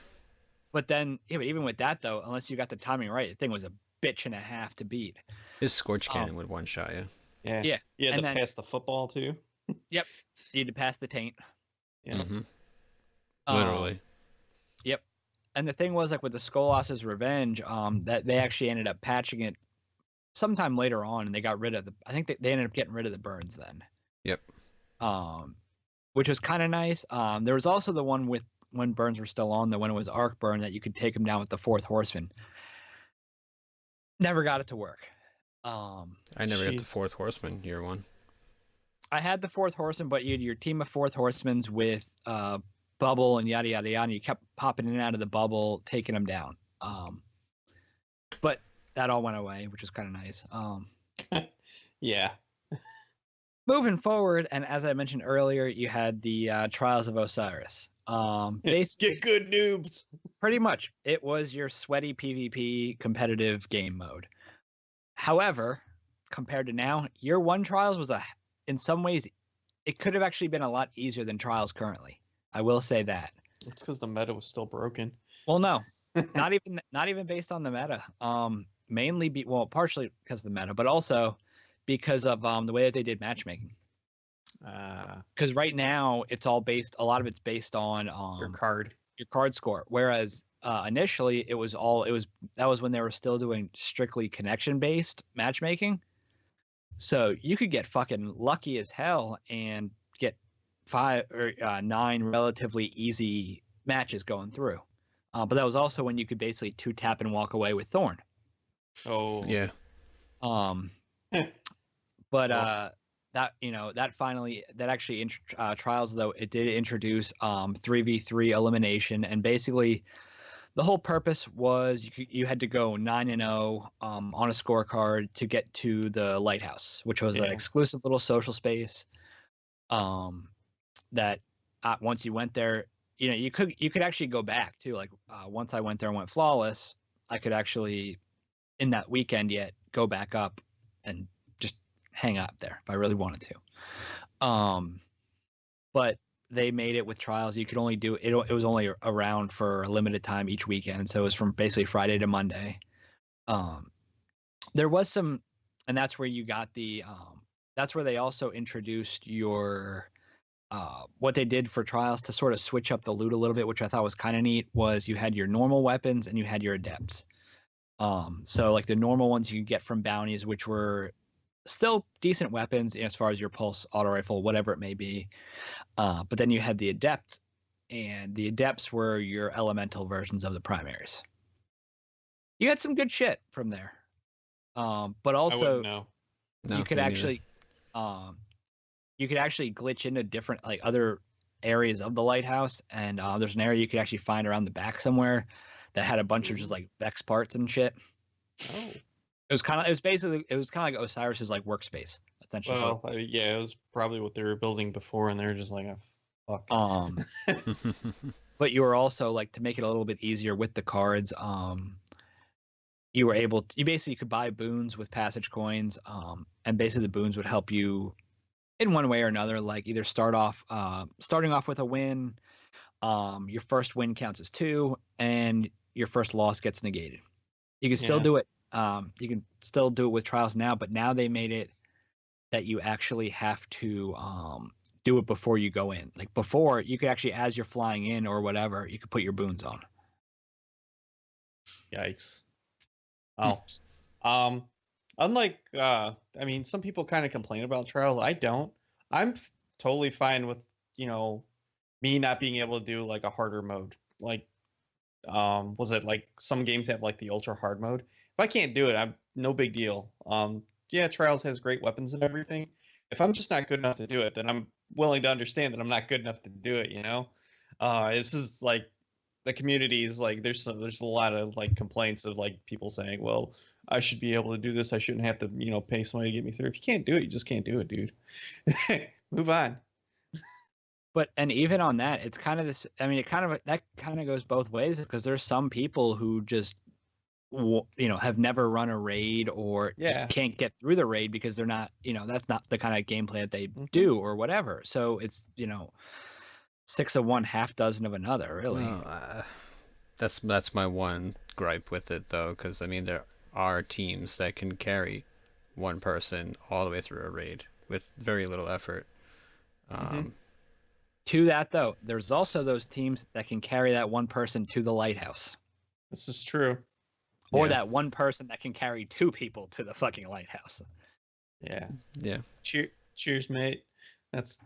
But then, but even with that though, unless you got the timing right, the thing was a bitch and a half to beat. His Scorch Cannon would one-shot you. Yeah. You had and to pass the football too. Yep. You had to pass the taint. Yeah. Mm-hmm. Literally. Yep. And the thing was, like with the Skolas's Revenge, that they actually ended up patching it sometime later on, and they got rid of the. I think they ended up getting rid of the burns then. Yep. Which was kind of nice. There was also the one with when burns were still on, when it was Arc Burn, that you could take him down with the Fourth Horseman. Never got it to work. I never got the Fourth Horseman year 1. I had the Fourth Horseman, but you had your team of Fourth Horsemans with bubble and yada yada yada. And you kept popping in and out of the bubble, taking them down. But that all went away, which was kind of nice. Yeah. Moving forward, and as I mentioned earlier, you had the Trials of Osiris. Get good noobs. Pretty much, it was your sweaty PvP competitive game mode. However, compared to now, year 1 Trials was in some ways, it could have actually been a lot easier than Trials currently. I will say that. It's because the meta was still broken. Well, no, not even based on the meta. Mainly partially because of the meta, but also because of the way that they did matchmaking. Because right now a lot of it's based on your card score, whereas initially that was when they were still doing strictly connection based matchmaking. So you could get fucking lucky as hell and get 5 or 9 relatively easy matches going through. But that was also when you could basically 2-tap and walk away with Thorn. Oh yeah. But that actually Trials though it did introduce 3v3 elimination, and basically the whole purpose was you had to go 9-0 on a scorecard to get to the lighthouse, which was an exclusive little social space. That once you went there, you could actually go back too. Like once I went there and went flawless, I could actually in that weekend yet go back up and just hang out there if I really wanted to. But they made it with Trials. You could only do it. It was only around for a limited time each weekend. So it was from basically Friday to Monday. There was some, and that's where you got that's where they also introduced your, what they did for Trials to sort of switch up the loot a little bit, which I thought was kind of neat, was you had your normal weapons and you had your adepts. So like the normal ones you get from bounties, which were still decent weapons as far as your pulse, auto rifle, whatever it may be. But then you had the adept, and the adepts were your elemental versions of the primaries. You had some good shit from there. But also you could actually glitch into different like other areas of the lighthouse, and there's an area you could actually find around the back somewhere that had a bunch of just like Vex parts and shit. Oh. It was kind of like Osiris's like workspace, essentially. Well, yeah, it was probably what they were building before, and they're just like, oh, fuck. But you were also like, to make it a little bit easier with the cards, you were able to, you basically could buy boons with passage coins, and basically the boons would help you in one way or another, like either starting off with a win, your first win counts as 2, and your first loss gets negated. You can still do it. You can still do it with Trials now, but now they made it that you actually have to do it before you go in. Like before, you could actually, as you're flying in or whatever, you could put your boons on. Yikes. Oh. Unlike, I mean, some people kind of complain about Trials. I don't. I'm totally fine with, me not being able to do like a harder mode. Like, was it like some games have like the ultra hard mode? If I can't do it, I'm no big deal. Yeah, Trials has great weapons and everything. If I'm just not good enough to do it, then I'm willing to understand that I'm not good enough to do it. This is like the community is like there's a lot of like complaints of like people saying, well, I should be able to do this. I shouldn't have to pay somebody to get me through. If you can't do it, you just can't do it, dude. Move on. But and even on that, it's kind of this. I mean, that kind of goes both ways, because there's some people who just have never run a raid or just can't get through the raid because they're not, that's not the kind of gameplay that they do or whatever. So it's, 6 of one, half dozen of another, really. Well, that's my one gripe with it, though, because I mean there are teams that can carry one person all the way through a raid with very little effort. To that, though, there's also those teams that can carry that one person to the lighthouse. This is true. Or that one person that can carry 2 people to the fucking lighthouse. Yeah. Yeah. Cheers, mate. That's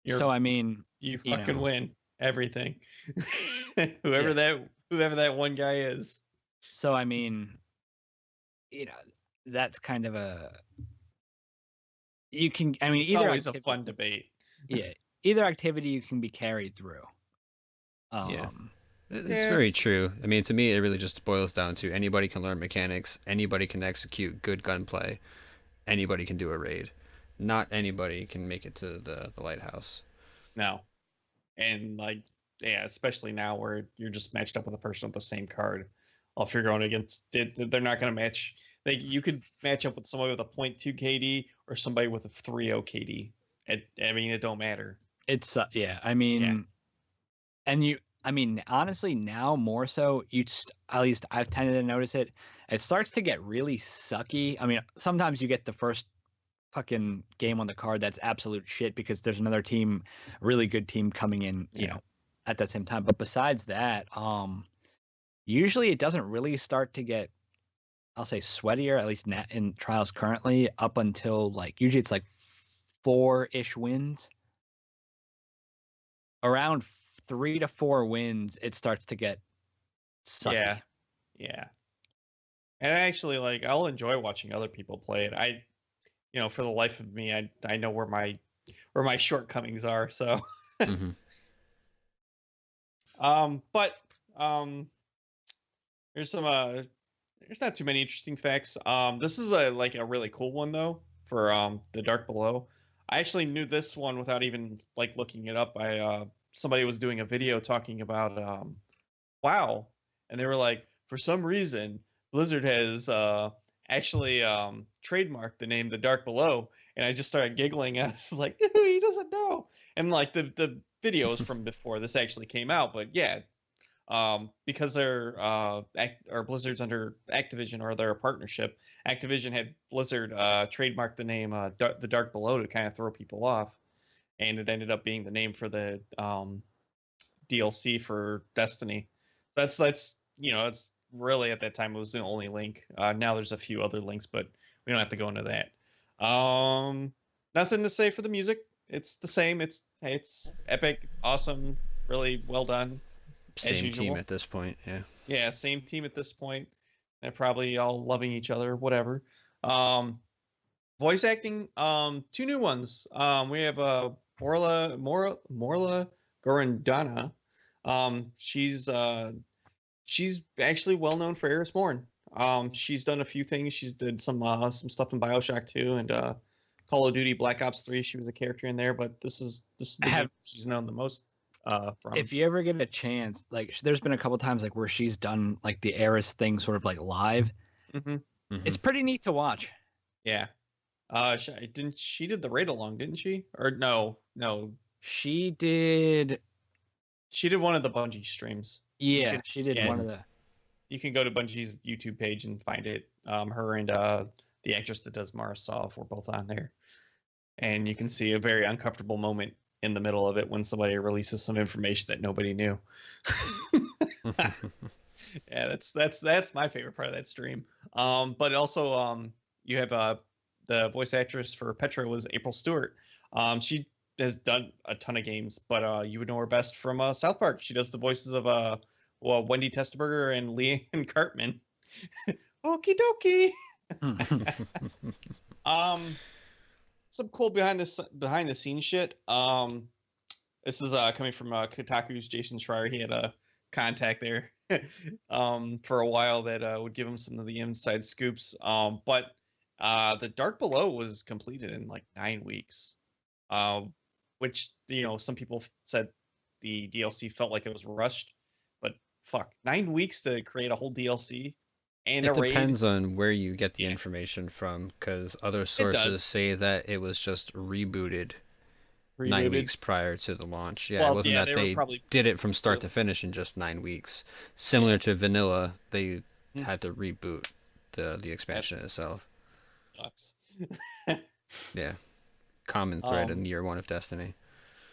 so. I mean, you fucking win everything. whoever that one guy is. So I mean, that's kind of a. You can. I mean, it's always a fun debate. Yeah. Either activity you can be carried through. It's very true. I mean, to me, it really just boils down to anybody can learn mechanics, anybody can execute good gunplay, anybody can do a raid. Not anybody can make it to the lighthouse. No. And especially now where you're just matched up with a person with the same card. Well, if you're going against it, they're not going to match. You could match up with somebody with a 0.2 KD or somebody with a 3.0 KD. It don't matter. It's I mean, and I mean, honestly, now more so, at least I've tended to notice it. It starts to get really sucky. I mean, sometimes you get the first fucking game on the card that's absolute shit because there's another team, really good team coming in, at that same time. But besides that, usually it doesn't really start to get, I'll say, sweatier, at least in trials currently, up until usually it's 4-ish wins. Around 3 to 4 wins, it starts to get sucky. Yeah. And actually, I'll enjoy watching other people play it. For the life of me, I know where my shortcomings are. So, but there's not too many interesting facts. This is a really cool one though for the Dark Below. I actually knew this one without even looking it up. Somebody was doing a video talking about WoW, and they were like, for some reason, Blizzard has actually trademarked the name The Dark Below, and I just started giggling. I was like, he doesn't know. And the videos from before this actually came out, but yeah, because they're or Blizzard's under Activision, or they're a partnership. Activision had Blizzard trademark the name The Dark Below to kind of throw people off, and it ended up being the name for the DLC for Destiny. So that's it's really, at that time, it was the only link. Now there's a few other links, but we don't have to go into that. Nothing to say for the music. It's the same. It's epic, awesome, really well done. Same team at this point, yeah. Yeah, same team at this point. They're probably all loving each other, whatever. Voice acting, 2 new ones. We have Morla Gorondana. She's actually well known for Eris Morn. She's done a few things. She's did some stuff in BioShock 2 and Call of Duty Black Ops 3. She was a character in there, but this is she's known the most from. If you ever get a chance, there's been a couple times where she's done the Eris thing sort of live. It's pretty neat to watch. Yeah. She did the raid along, didn't she? Or no. She did one of the Bungie streams. Yeah, she did one of the. You can go to Bungie's YouTube page and find it. Her and the actress that does Mara Sov were both on there, and you can see a very uncomfortable moment in the middle of it when somebody releases some information that nobody knew. Yeah, that's my favorite part of that stream. But also, you have the voice actress for Petra was April Stewart. She has done a ton of games, but you would know her best from South Park. She does the voices of Wendy Testaberger and Leanne Cartman. Okie dokie. Some cool behind the scenes shit. This is coming from Kotaku's Jason Schreier. He had a contact there for a while that would give him some of the inside scoops. But the Dark Below was completed in 9 weeks, which some people said the DLC felt like it was rushed, but fuck, 9 weeks to create a whole DLC and it a raid. Depends on where you get the information from, because other sources say that it was just rebooted 9 weeks prior to the launch. Yeah, well, it wasn't that they did it from start to finish in just 9 weeks. Similar to vanilla, they had to reboot the expansion itself. Sucks. Yeah, common thread in year 1 of Destiny.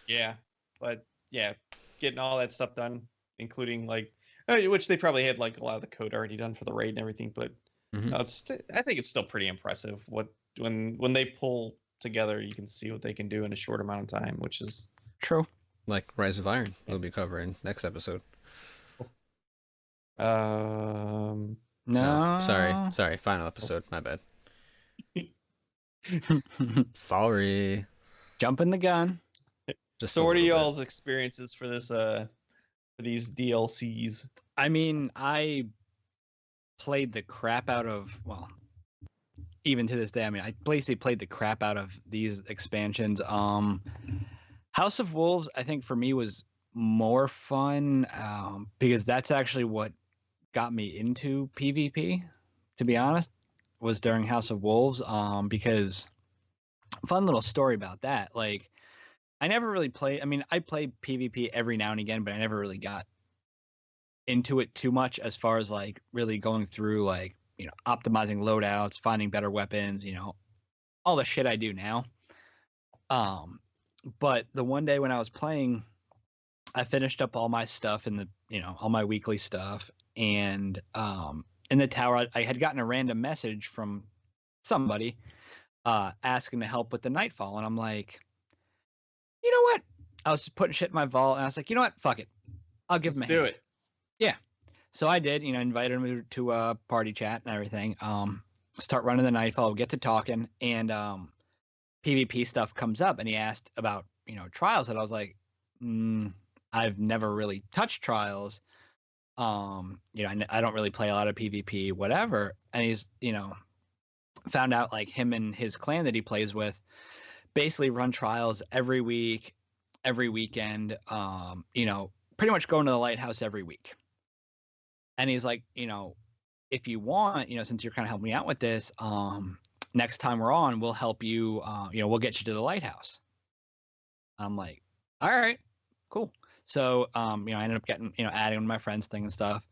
Yeah, but yeah, getting all that stuff done, including like, which they probably had like a lot of the code already done for the raid and everything, but no, I think it's still pretty impressive what when they pull together, you can see what they can do in a short amount of time, which is true. Like Rise of Iron, we'll be covering next episode. No, sorry, final episode. My bad. Sorry. Jumping the gun. So what are y'all's experiences for this for these DLCs? I mean, I played the crap out of, well, even to this day, I mean, I basically played the crap out of these expansions. House of Wolves, I think for me was more fun because that's actually what got me into PvP, to be honest, was during House of Wolves. Because fun little story about that. Like, I never really played. I mean, I play PvP every now and again, but I never really got into it too much as far as like really going through like, you know, optimizing loadouts, finding better weapons, you know, all the shit I do now. But the one day when I was playing, I finished up all my stuff in the, you know, all my weekly stuff. And in the tower, I had gotten a random message from somebody asking to help with the Nightfall. And I'm like, you know what? I was just putting shit in my vault, and I was like, you know what? Fuck it. I'll give him a hand. Do it. Yeah. So I did, you know, invited him to a party chat and everything. Start running the Nightfall, get to talking, and PvP stuff comes up, and he asked about, you know, trials, and I was like, I've never really touched trials. You know, I don't really play a lot of PvP, whatever. And he's, you know, found out like him and his clan that he plays with basically run trials every week, every weekend, you know, pretty much going to the lighthouse every week. And he's like, you know, if you want, you know, since you're kind of helping me out with this, next time we're on, we'll help you, you know, we'll get you to the lighthouse. I'm like, all right, cool. So, you know, I ended up getting, you know, adding to my friends thing and stuff.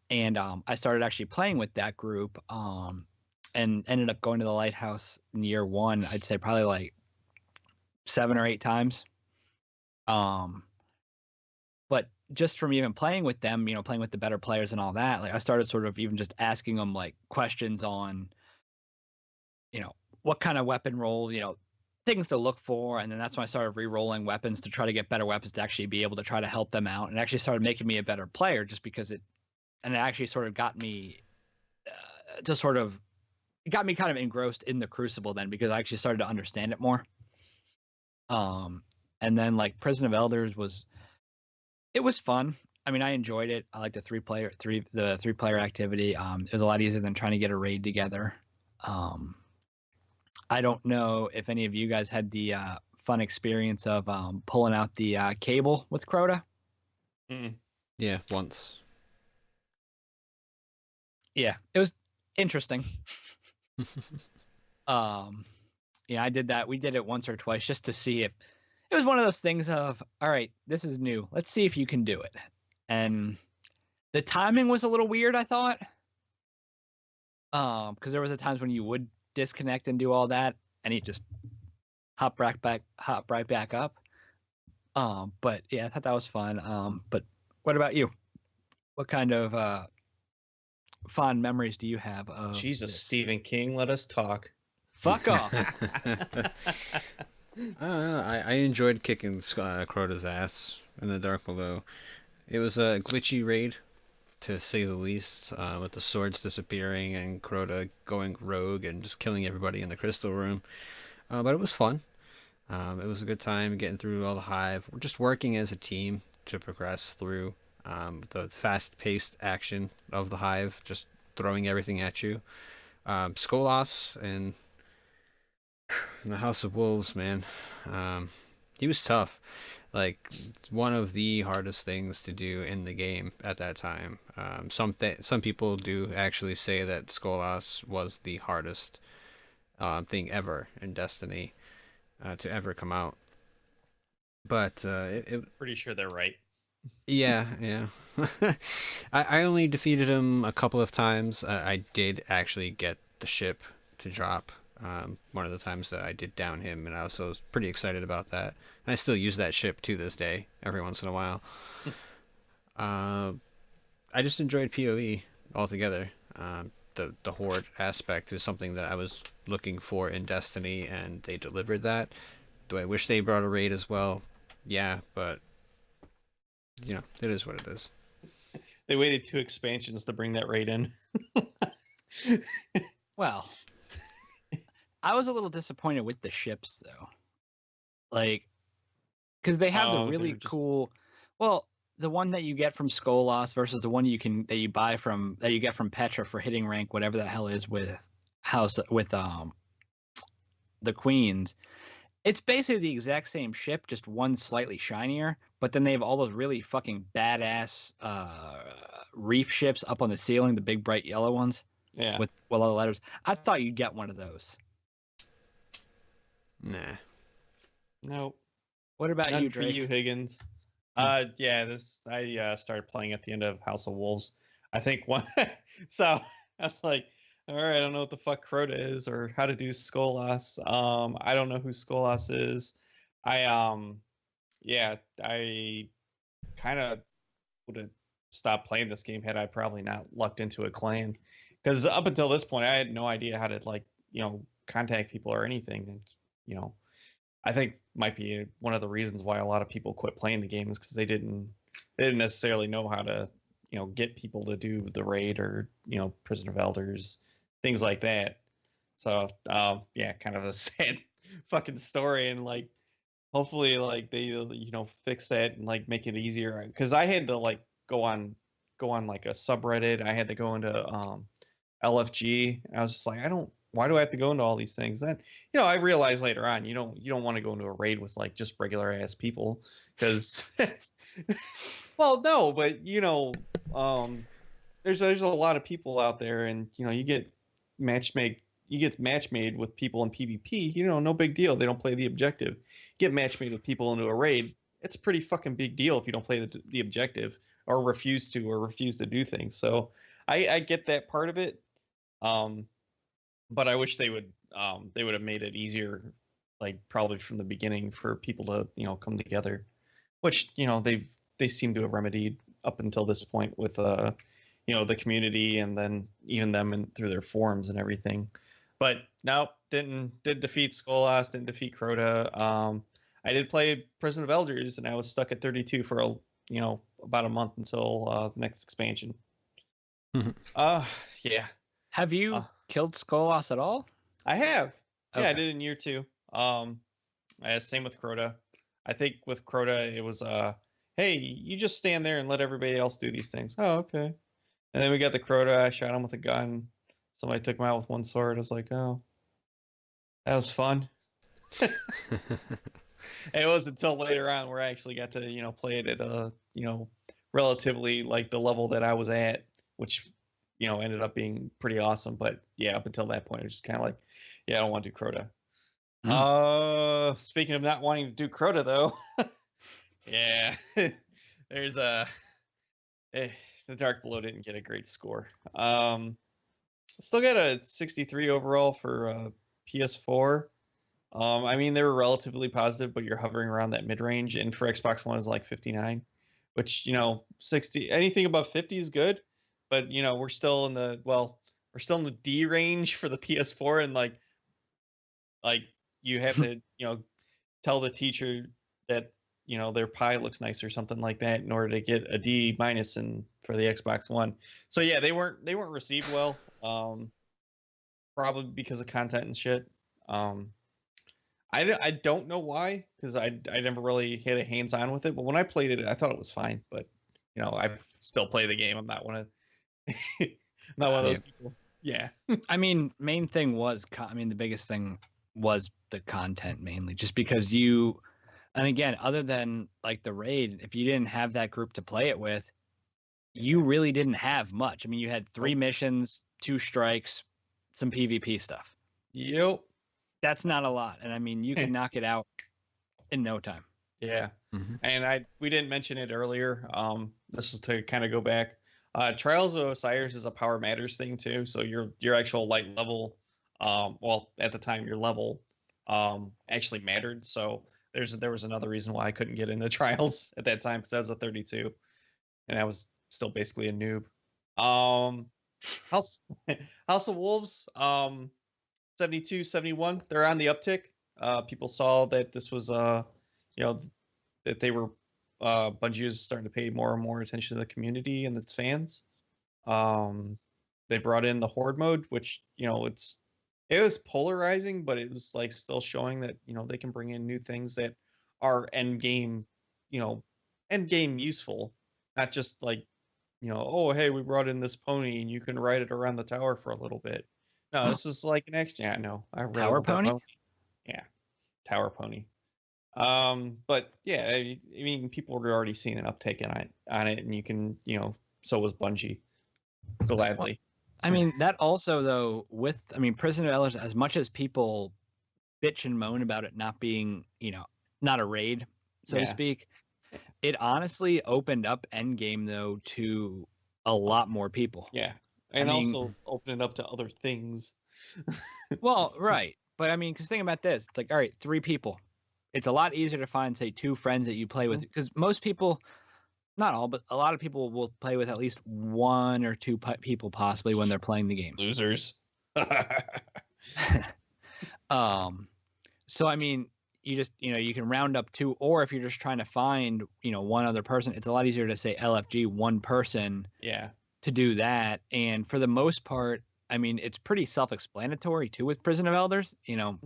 And I started actually playing with that group and ended up going to the lighthouse in year 1, I'd say probably like 7 or 8 times. But just from even playing with them, you know, playing with the better players and all that, like I started sort of even just asking them like questions on, you know, what kind of weapon roll, you know, things to look for. And then that's when I started re-rolling weapons to try to get better weapons to actually be able to try to help them out. And it actually started making me a better player just because it actually sort of got me got me kind of engrossed in the Crucible then, because I actually started to understand it more. And then like Prison of Elders was fun. I mean, I enjoyed it. I like the three player activity. It was a lot easier than trying to get a raid together. I don't know if any of you guys had the fun experience of pulling out the cable with Crota. Yeah, once. Yeah, it was interesting. Yeah, I did that. We did it once or twice just to see if it was one of those things of, all right, this is new. Let's see if you can do it. And the timing was a little weird, I thought. Because there was a times when you would disconnect and do all that, and you just hop right back up. But yeah, I thought that was fun. But what about you? What kind of fond memories do you have of Jesus, this? Stephen King, let us talk. Fuck off. I enjoyed kicking Crota's ass in the Dark Below. It was a glitchy raid, to say the least, with the swords disappearing and Crota going rogue and just killing everybody in the crystal room. But it was fun. It was a good time getting through all the hive. We're just working as a team to progress through the fast-paced action of the hive, just throwing everything at you. Skolas and the House of Wolves, man. He was tough. Like, one of the hardest things to do in the game at that time. Some people do actually say that Skolas was the hardest thing ever in Destiny to ever come out. But pretty sure they're right. Yeah. I only defeated him a couple of times. I did actually get the ship to drop one of the times that I did down him, and I was pretty excited about that. And I still use that ship to this day, every once in a while. I just enjoyed PoE altogether. The horde aspect is something that I was looking for in Destiny, and they delivered that. Do I wish they brought a raid as well? Yeah, but it is what it is. They waited 2 expansions to bring that raid in. Well, I was a little disappointed with the ships though, like, because they have the really cool. Well, the one that you get from Skolas versus the one that you get from Petra for hitting rank, whatever the hell is with the Queens. It's basically the exact same ship, just one slightly shinier. But then they have all those really fucking badass reef ships up on the ceiling, the big bright yellow ones. Yeah. With all the letters. I thought you'd get one of those. Nah. Nope. What about None you, for Drake? you, Higgins? I started playing at the end of House of Wolves. I think one. So I was like, all right, I don't know what the fuck Crota is or how to do Skolas. I don't know who Skolas is. I kind of would have stopped playing this game had I probably not lucked into a clan, because up until this point I had no idea how to contact people or anything. And I think might be one of the reasons why a lot of people quit playing the game is because they didn't necessarily know how to get people to do the raid or Prison of Elders, things like that. So kind of a sad fucking story, and hopefully they fix that and make it easier, because I had to go on like a subreddit. I had to go into LFG. I was just like, why do I have to go into all these things? Then I realized later on you don't want to go into a raid with just regular ass people, because well, no, but there's a lot of people out there, and you get match made with people in PvP. No big deal. They don't play the objective. Get match made with people into a raid. It's a pretty fucking big deal if you don't play the objective or refuse to do things. So I get that part of it. But I wish they would have made it easier, probably from the beginning, for people to come together, which they seem to have remedied up until this point with the community, and then even them and through their forums and everything. But no, did defeat Skolas, didn't defeat Crota. I did play Prison of Elders, and I was stuck at 32 for about a month until the next expansion. Yeah. Have you killed Skolas at all? I have. Okay. Yeah, I did in year 2. Same with Crota. I think with Crota it was hey, you just stand there and let everybody else do these things. Oh, okay. And then we got the Crota. I shot him with a gun. Somebody took him out with one sword. I was like, oh, that was fun. It was until later on where I actually got to play it at relatively the level that I was at, which ended up being pretty awesome. But yeah, up until that point, it was just kind of I don't want to do Crota. Speaking of not wanting to do Crota, though, yeah, there's the Dark Below didn't get a great score. Still got a 63 overall for PS4. I mean, they were relatively positive, but you're hovering around that mid range, and for Xbox One is 59, which 60, anything above 50 is good. But we're still in the D range for the PS4, and you have to tell the teacher that their pie looks nice or something like that in order to get a D- for the Xbox One. So yeah, they weren't received well, probably because of content and shit. I don't know why, because I never really had a hands on with it, but when I played it, I thought it was fine. But I still play the game. I'm not one of those people. Yeah. I mean, main thing was, the biggest thing was the content, mainly, just because And again, other than like the raid, if you didn't have that group to play it with, you really didn't have much. I mean, you had 3 missions, 2 strikes, some PvP stuff. Yep. That's not a lot. And I mean, you can knock it out in no time. Yeah. And we didn't mention it earlier. This is to kind of go back. Trials of Osiris is a Power Matters thing too. So your actual light level, well, at the time your level actually mattered. So there was another reason why I couldn't get into Trials at that time, because I was a 32 and I was still basically a noob. House of Wolves, 72, 71, they're on the uptick. People saw that this was that they were Bungie is starting to pay more and more attention to the community and its fans. They brought in the Horde mode, which it was polarizing, but it was like still showing that they can bring in new things that are end game useful, not just like oh hey, we brought in this pony and you can ride it around the tower for a little bit. No, this is like an action. Yeah, no, I really Tower pony. Yeah, tower pony. But yeah, I mean, people were already seeing an uptake on it, and you can, so was Bungie, gladly. I mean, that also though, Prison of Elders, as much as people bitch and moan about it not being, not a raid, so to speak, it honestly opened up Endgame though to a lot more people. Yeah, and also opened it up to other things. Well, right, but I mean, because think about this, it's like, all right, 3 people. It's a lot easier to find, say, 2 friends that you play with, because most people, not all, but a lot of people will play with at least 1 or 2 people possibly when they're playing the game. Losers. So I mean, you just you can round up 2, or if you're just trying to find 1 other person, it's a lot easier to say LFG 1 person. Yeah. To do that, and for the most part, I mean, it's pretty self-explanatory too with Prison of Elders. You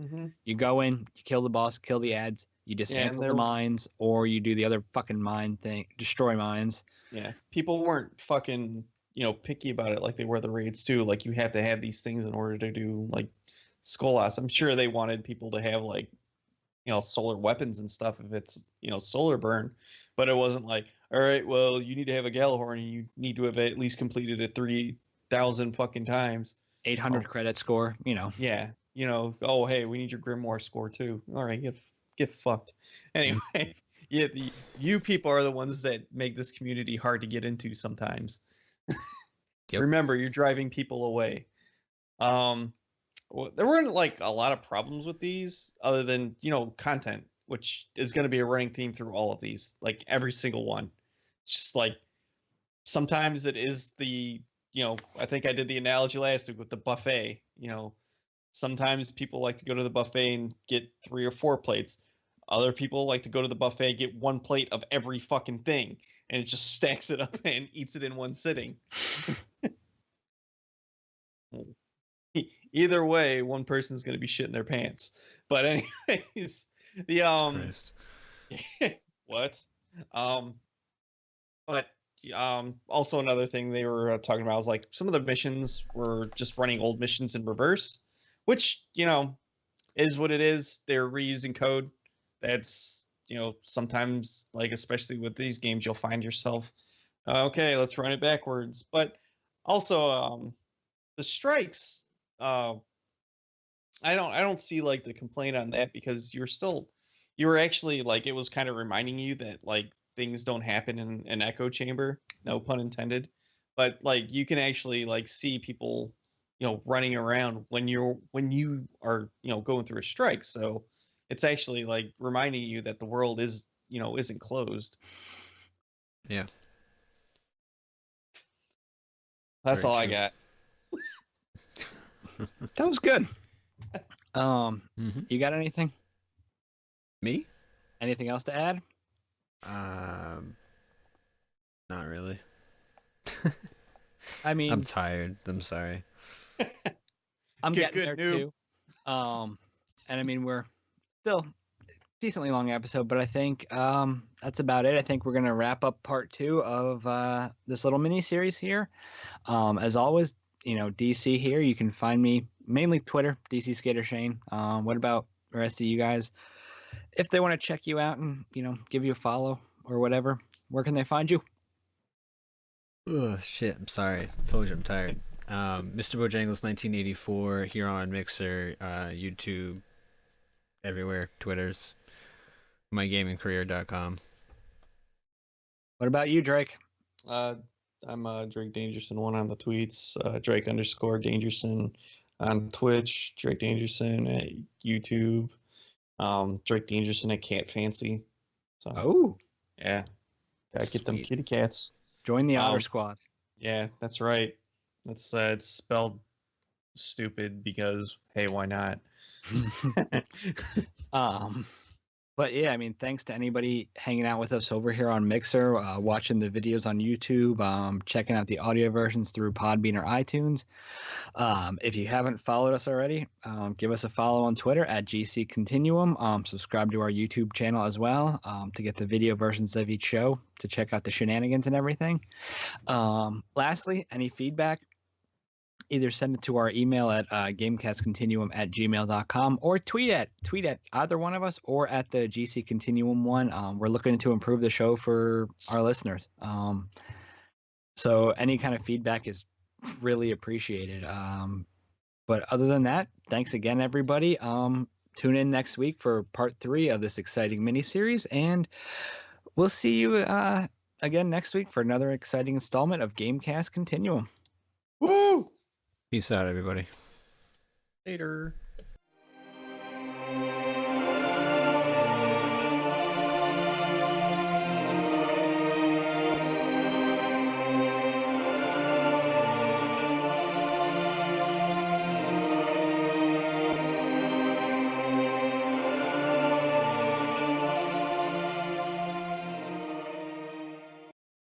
go in, you kill the boss, kill the ads, you dismantle the mines, or you do the other fucking mine thing, destroy mines. Yeah, people weren't fucking picky about it like they were the raids too. Like, you have to have these things in order to do like Skolas. I'm sure they wanted people to have like solar weapons and stuff if it's solar burn, but it wasn't like, all right, well, you need to have a Galahorn and you need to have at least completed it 3,000 fucking times. 800 credit score, Yeah, oh hey, we need your Grimoire score too. All right, get fucked. Anyway, yeah, you people are the ones that make this community hard to get into sometimes. Yep. Remember, you're driving people away. There weren't like a lot of problems with these other than content, which is going to be a running theme through all of these, like every single one. It's just like sometimes it is the I think I did the analogy last week with the buffet. Sometimes people like to go to the buffet and get 3 or 4 plates. Other people like to go to the buffet and get 1 plate of every fucking thing, and it just stacks it up and eats it in one sitting. Either way, one person's going to be shitting their pants. But anyways, what? But also another thing they were talking about was like some of the missions were just running old missions in reverse, which is what it is. They're reusing code. That's sometimes, like, especially with these games, you'll find yourself okay, let's run it backwards. But also the strikes, I don't see like the complaint on that, because you were actually like, it was kind of reminding you that like things don't happen in an echo chamber, no pun intended, but like you can actually like see people running around when you are going through a strike. So it's actually like reminding you that the world is isn't closed. Yeah, that's all I got. That was good. You got anything? Me? Anything else to add? Not really. I mean, I'm tired. I'm sorry. I'm getting there too. And I mean, we're still decently long episode, but I think that's about it. I think we're gonna wrap up part 2 of this little mini series here. As always, DC here. You can find me mainly Twitter, DC Skater Shane. What about the rest of you guys? if they want to check you out and, give you a follow or whatever, where can they find you? Oh, shit. I'm sorry. Told you I'm tired. Mr. Bojangles 1984 here on Mixer, YouTube, everywhere, Twitters, mygamingcareer.com. What about you, Drake? I'm Drake Dangerson1 on the tweets, Drake_Dangerson on Twitch, Drake Dangerson at YouTube, Drake Dangerson at Cat Fancy. So, yeah, gotta get them kitty cats. Join the Honor Squad. Yeah, that's right. It's spelled stupid because, hey, why not? But yeah, I mean, thanks to anybody hanging out with us over here on Mixer, watching the videos on YouTube, checking out the audio versions through Podbean or iTunes. If you haven't followed us already, give us a follow on Twitter at GC Continuum. Subscribe to our YouTube channel as well to get the video versions of each show, to check out the shenanigans and everything. Lastly, any feedback, either send it to our email at gamecastcontinuum@gmail.com or tweet at either one of us or at the GC Continuum one. We're looking to improve the show for our listeners. So any kind of feedback is really appreciated. But other than that, thanks again, everybody. Tune in next week for part 3 of this exciting miniseries, and we'll see you again next week for another exciting installment of GameCast Continuum. Woo! Peace out, everybody. Later.